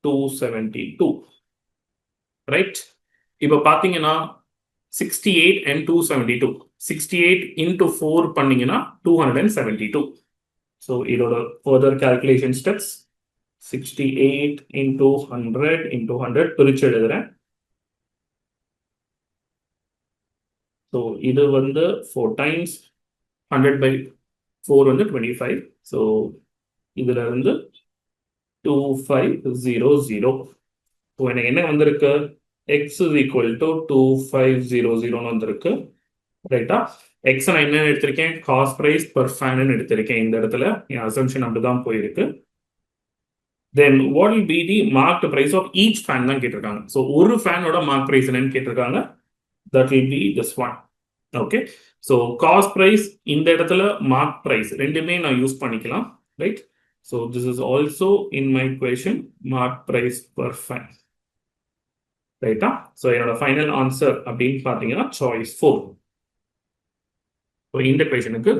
272, right? இப்போ பாத்தீங்கன்னா 68 and 272, 68 into 4 பண்ணீங்கன்னா 272. So இதோட further calculation steps 68 into 100 into 100 பிரிச்சு எழுதுறேன். So இது வந்து 4 times 100 by 4 வந்து 25. So இதுல இருந்து 2500. So எனக்கு என்ன வந்திருக்கு? X is equal to 2500 வந்திருக்கு. ரைட்டா? X நான் என்ன எடுத்திருக்கேன்? காஸ்ட் பிரைஸ் பர் ஃபேன் எடுத்திருக்கேன். இந்த இடத்துல என் அசம்ஷன் அப்படிதான் போயிருக்கு. Then what will be the marked price of each fan தான் கேட்டிருக்காங்க. So ஒரு ஃபேனோட மார்க் பிரைஸ் என்னன்னு கேட்டிருக்காங்க. That will be this one. Okay. So cost price இந்த இடத்துல mark price ரெண்டுமே நான் யூஸ் பண்ணிக்கலாம். Right. So this is also in my equation mark price per fan. ரைட்டா? So என்னோட ஃபைனல் ஆன்சர் அப்படின்னு பார்த்தீங்கன்னா சாய்ஸ் 4. ஸோ இந்த கொஷனுக்கு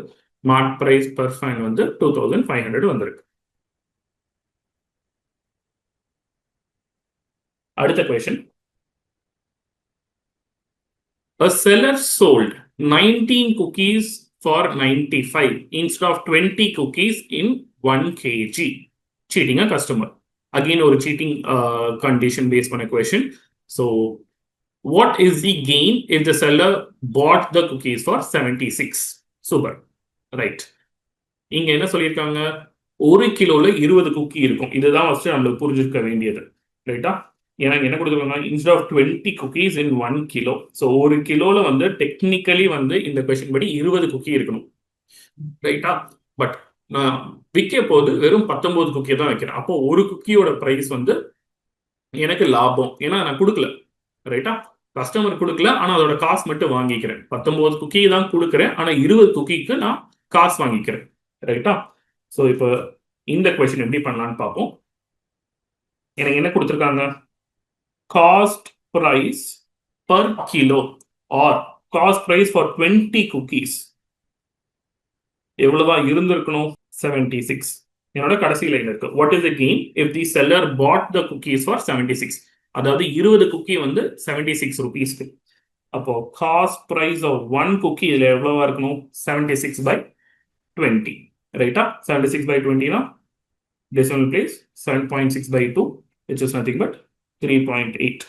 மார்க் பிரைஸ் பர் ஃபேன் வந்து 2500 வந்திருக்கு. அடுத்த question. A seller sold 19 cookies for 95 instead of 20 cookies in 1 kg, cheating a customer. Again, ஒரு cheating condition based on a question. So, what is the gain if the seller bought the cookies for 76? Super. Right. இங்க என்ன சொல்லியிருக்காங்க? 1 கிலோல 20 குக்கி இருக்கும். இதுதான் ஃபர்ஸ்ட் நம்மளுக்கு புரிஞ்சிருக்க வேண்டியது. ரைட்டா? எனக்கு என்ன கொடுத்துருக்காங்க? Instead of 20 cookies in 1 kilo. So 1 கிலோல வந்து டெக்னிக்கலி வந்து இந்த கொஸ்டின் படி 20 குக்கி இருக்கணும். ரைட்டா? பட் நான் விற்க போது வெறும் 19 குக்கி தான் வைக்கிறேன். அப்போ ஒரு குக்கியோட பிரைஸ் வந்து எனக்கு லாபம். ஏன்னா நான் கொடுக்கல. ரைட்டா? கஸ்டமர் கொடுக்கல, ஆனா அதோட காசு மட்டும் வாங்கிக்கிறேன். 19 குக்கி தான் கொடுக்குறேன், ஆனா 20 குக்கிக்கு நான் காசு வாங்கிக்கிறேன். ரைட்டா? ஸோ இப்போ இந்த கொஸ்டின் எப்படி பண்ணலான்னு பார்ப்போம். எனக்கு என்ன கொடுத்துருக்காங்க? Cost price per kilo or cost price for 20 cookies எவ்வளவுதான் இருந்திருக்கணும்? 76. என்னோட கடைசி லைன் இருக்கு. What is the gain if the seller bought the cookies for 76? அதாவது 20 குக்கி வந்து 76 ருபீஸ்க்கு. அப்போ காஸ்ட் பிரைஸ் ஆஃப் 1 குக்கி இதுல எவ்வளவா இருக்கணும்? 76 by 20. ரைட்டா? 76 by 20 னா decimal place 7.6 by 2, which is nothing but 3.8.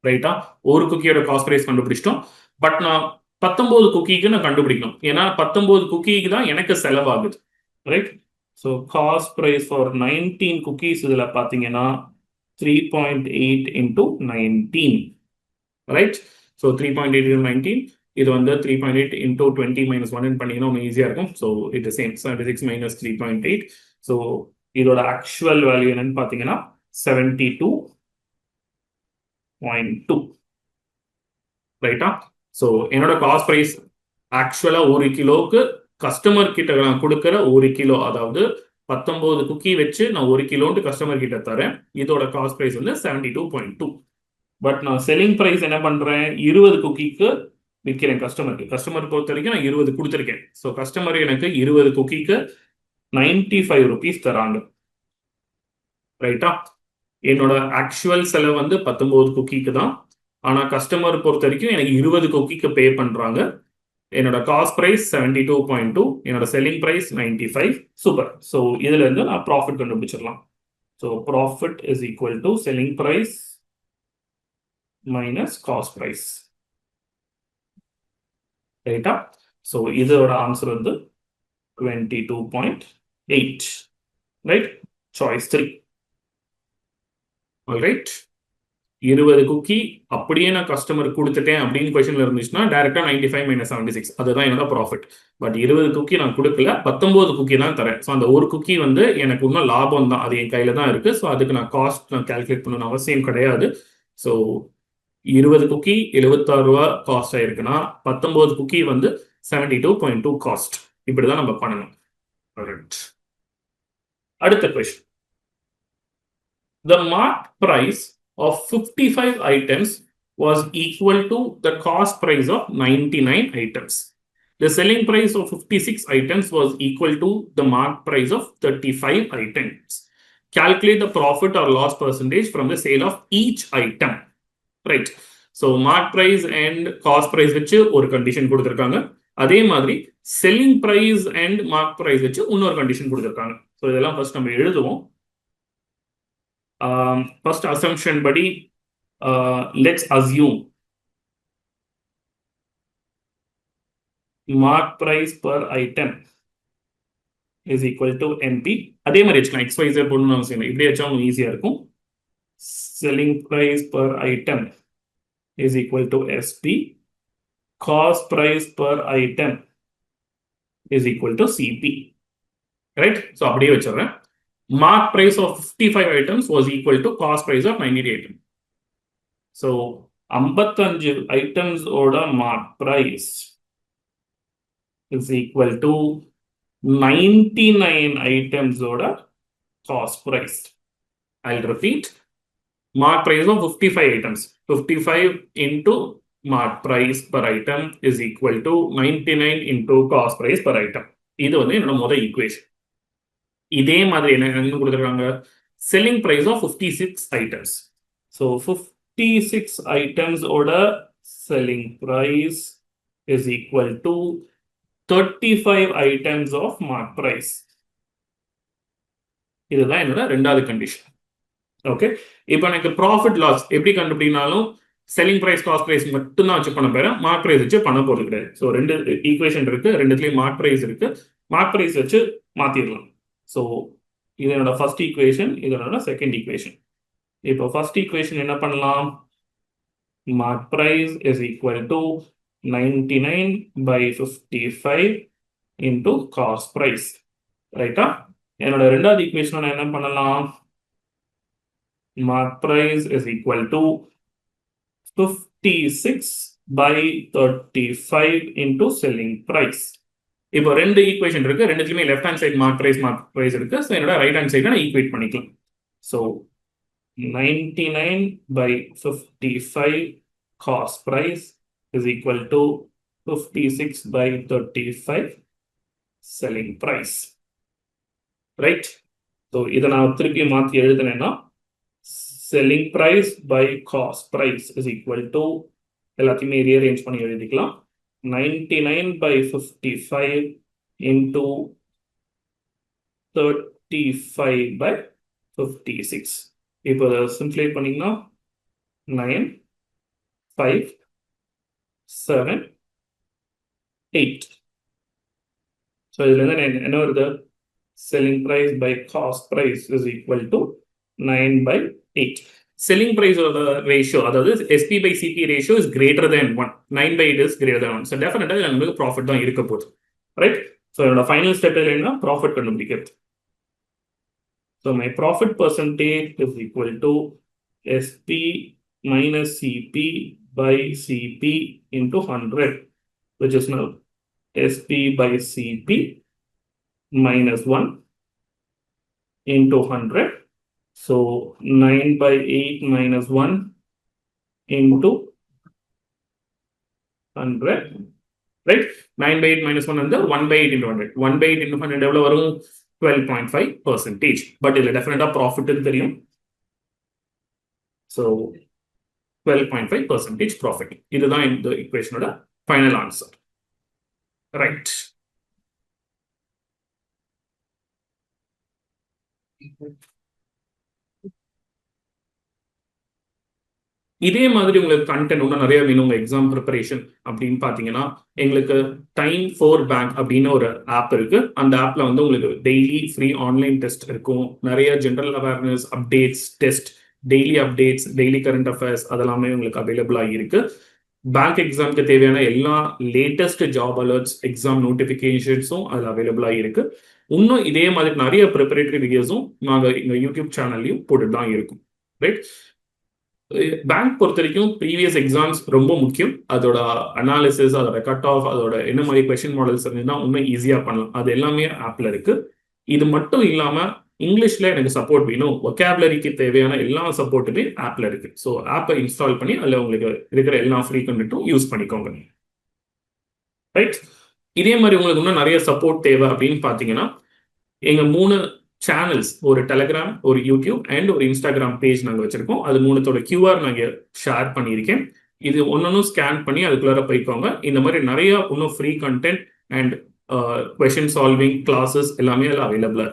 ரைட்டா? ஒரு குக்கியோட காஸ்ட் பிரைஸ் கண்டுபிடிச்சிட்டோம். பட் நான் 19 குக்கிக்கு நான் கண்டுபிடிக்கணும். ஏன்னா 19 குக்கிக்கு தான் எனக்கு செலவாகுது. Right? So cost price for 19 cookies இதுல பாத்தீங்கன்னா 3.8 into 19. ரைட்? So 3.8 into 19. இது வந்து 3.8 into 20 minus 1 பண்ணீங்கன்னா ஈஸியா இருக்கும். So it same 76 minus 3.8. So இதோட ஆக்சுவல் வேல்யூ என்னன்னு பாத்தீங்கன்னா 72.2. ரைட்டா? ஸோ என்னோட காஸ்ட் பிரைஸ் ஆக்சுவலா 1 கிலோக்கு கஸ்டமர் கிட்ட நான் கொடுக்குற 1 கிலோ, அதாவது 19 குக்கி வச்சு நான் 1 கிலோன்ட்டு கஸ்டமர் கிட்ட தரேன். இதோட காஸ்ட் பிரைஸ் வந்து 72.2. பட் நான் செல்லிங் பிரைஸ் என்ன பண்றேன்? 20 குக்கிக்கு விற்கிறேன் கஸ்டமருக்கு. கஸ்டமர் பொறுத்த வரைக்கும் நான் 20 கொடுத்துருக்கேன். ஸோ கஸ்டமர் எனக்கு 20 குக்கிக்கு 95 ருபீஸ் தராங்க. ரைட்டா? என்னோட ஆக்சுவல் செலவு வந்து 19 குக்கிக்கு தான். ஆனா கஸ்டமர் பொறுத்த வரைக்கும் எனக்கு 20 குக்கிக்கு பே பண்றாங்க. என்னோட காஸ்ட் பிரைஸ் 72.2, என்னோட செல்லிங் பிரைஸ் 95. சூப்பர். ஸோ இதுல இருந்து நான் ப்ராஃபிட் கண்டுபிடிச்சிடலாம். So profit is equal to selling price minus cost price. ரைட்டா? ஸோ இதோட ஆன்சர் வந்து 22.8. ரைட்? சாய்ஸ் 3. ஆல்ரைட்? 20 குக்கி அப்படியே நான் கஸ்டமர் கொடுத்துட்டேன் அப்படின்னு கொஸ்டின்ல இருந்துச்சுன்னா டைரக்டா 95 minus 76, அதுதான் என்னோட ப்ராஃபிட். பட் 20 குக்கி நான் கொடுக்கல, 19 குக்கி தான் தரேன். ஸோ அந்த ஒரு குக்கி வந்து எனக்கு இன்னும் லாபம் தான், அது என் கையில தான் இருக்கு. ஸோ அதுக்கு நான் காஸ்ட் நான் கால்குலேட் பண்ணணும்னு அவசியம் கிடையாது. ஸோ 20 குக்கி 76 ரூபா காஸ்ட் ஆயிருக்குன்னா 19 குக்கி வந்து 72.2 காஸ்ட். இப்படிதான் நம்ம பண்ணணும். அடுத்த question. The marked price of 55 items was equal to the cost price of 99 items. The selling price of 56 items was equal to the marked price of 35 items. Calculate the profit or loss percentage from the sale of each item. Right. So, mark price and cost price வச்சு ஒரு கண்டிஷன் கொடுத்திருக்காங்க. அதே மாதிரி selling price and mark price வச்சு இன்னொரு கண்டிஷன் கொடுத்திருக்காங்க. ஸோ இதெல்லாம் ஃபர்ஸ்ட் நம்ம எழுதுவோம். First assumption badi, let's assume mark price per item is equal to NP. அதே மாதிரி வச்சுக்கலாம் XYZ போடணும்னு அவசியம் இல்லை. இப்படி வச்சா உங்களுக்கு ஈஸியா இருக்கும். Selling price per item is equal to SP. Cost price per item is equal to CP. Right? So அப்படியே வச்சிடுறேன். Mark price of 55 items was equal to cost price of 98 items. So 55 items oda mark price is equal to 99 items oda cost price. I'll repeat. Mark price of 55 items. 55 into mark price per item is equal to 99 into cost price per item. இது வந்து என்னோட முதல் ஈக்குவேஷன். இதே மாதிரி என்ன கொடுத்துருக்காங்க? Selling price of 56 items. So 56 items oda selling price is equal to 35 items of mark price. இதுதான் என்னோட ரெண்டாவது கண்டிஷன். ஓகே, இப்போ எனக்கு ப்ராஃபிட் லாஸ் எப்படி கண்டுபிடினாலும் செல்லிங் பிரைஸ் காஸ்ட் பிரைஸ் மட்டும் தான் வச்சு பண்ண போறேன். மார்க் பிரைஸ் வச்சு பண்ண போறது கிடையாது. ஸோ ரெண்டு ஈக்குவேஷன் இருக்கு, ரெண்டுத்துலயும் மார்க் பிரைஸ் இருக்கு. மார்க் பிரைஸ் வச்சு மாத்திடலாம். ஸோ இது என்னோட ஃபர்ஸ்ட் ஈக்குவேஷன், இது என்னோட செகண்ட் ஈக்குவேஷன். இப்போ ஃபர்ஸ்ட் ஈக்குவேஷன் என்ன பண்ணலாம்? Mark price is equal to 99 by 55 into cost price. ரைட்டா? என்னோட ரெண்டாவது ஈக்குவேஷன் நான் என்ன பண்ணலாம்? Mark price is equal to 56 by 35 into selling price. இப்போ ரெண்டு ஈக்குவேஷன் இருக்கு, ரெண்டுத்துலயுமே left hand side mark price இருக்கு. ஸோ என்னோட ரைட் ஹேண்ட் சைடு நான் ஈக்குவேட் பண்ணிக்கலாம். So 99 by 55 cost price is equal to 56 by 35 selling price. Right? So இதை நான் திருப்பி மாற்றி எழுதுனேன்னா selling price by cost price is equal to எல்லாத்தையுமே rearrange பண்ணி எழுதிக்கலாம். 99 by 55 into 35 by 56. இப்போ simplify பண்ணீங்கன்னா 9, 5, 7, 8. So இதுல இருந்து என்ன வருது? Selling price by cost price is equal to 9 by 8. Selling price of the ratio, that is SP by CP ratio is greater than 1. 9 by 8 is greater than 1. So definitely நமக்கு profit தான் இருக்க போகுது. Right? So என்னோட final step என்ன? Profit கண்டுபிடிக்கிறது. So my profit percentage is equal to SP minus CP by CP into 100, which is now SP by CP minus 1 into 100. So 9 by 8 minus 1 into 100. Right? 9 by 8 minus 1 and 1 by 8 into 100. 1 by 8 into 100 எவ்வளவு வரும்? 12.5%. But இதுல definitely profit தெரியும். So 12.5% profit. இதுதான் இந்த equationோட final answer. Right. இதே மாதிரி உங்களுக்கு கண்டென்ட் இன்னும் நிறைய வேணும் உங்க எக்ஸாம் ப்ரிப்பரேஷன் அப்படின்னு பாத்தீங்கன்னா எங்களுக்கு டைம் ஃபார் பேங்க் அப்படின்னு ஒரு ஆப் இருக்கு. அந்த ஆப்ல வந்து உங்களுக்கு டெய்லி ஃப்ரீ ஆன்லைன் டெஸ்ட் இருக்கும். நிறைய general awareness updates test, daily updates, daily current affairs அதெல்லாமே உங்களுக்கு அவைலபிளா இருக்கு. பேங்க் எக்ஸாமுக்கு தேவையான எல்லா லேட்டஸ்ட் ஜாப் அலர்ட்ஸ், எக்ஸாம் நோட்டிபிகேஷன்ஸும் அதுல அவைலபிளா இருக்கு. இன்னும் இதே மாதிரி நிறைய ப்ரிப்பரேட்டரி வீடியோஸும் நாங்க எங்க யூடியூப் சேனல்லையும் போட்டுட்டு தான் இருக்கும். ரைட்? பேங்க் பொறுத்த வரைக்கும் ப்ரீவியஸ் எக்ஸாம்ஸ் ரொம்ப முக்கியம். அதோட அனாலிசிஸ், அதோட கட் ஆஃப், அதோட என்ன மாதிரி கொஸ்டின் மாடல்ஸ் இருந்ததுன்னா இன்னும் ஈஸியா பண்ணலாம். அது எல்லாமே ஆப்ல இருக்கு. இது மட்டும் இல்லாம இங்கிலீஷ்ல எனக்கு சப்போர்ட் வேணும், ஒகாபுலரிக்கு தேவையான எல்லா சப்போர்ட்டுமே ஆப்ல இருக்கு. ஸோ ஆப்பை இன்ஸ்டால் பண்ணி அதில் உங்களுக்கு இருக்கிற எல்லா ஃப்ரீ கண்டென்ட்டும் யூஸ் பண்ணிக்கோங்க. ரைட். இதே மாதிரி உங்களுக்கு இன்னும் நிறைய சப்போர்ட் தேவை அப்படின்னு பார்த்தீங்கன்னா, எங்க 3 சேனல்ஸ், ஒரு டெலிகிராம், ஒரு யூடியூப் அண்ட் ஒரு இன்ஸ்டாகிராம் பேஜ் நாங்கள் வச்சிருக்கோம். அது 3தோட QR நாங்கள் ஷேர் பண்ணியிருக்கேன். இது ஒன்னொன்னும் ஸ்கேன் பண்ணி அதுக்குள்ளார போய்க்கோங்க. இந்த மாதிரி நிறைய இன்னும் free content and question solving classes எல்லாமே அதில் அவைலபிளா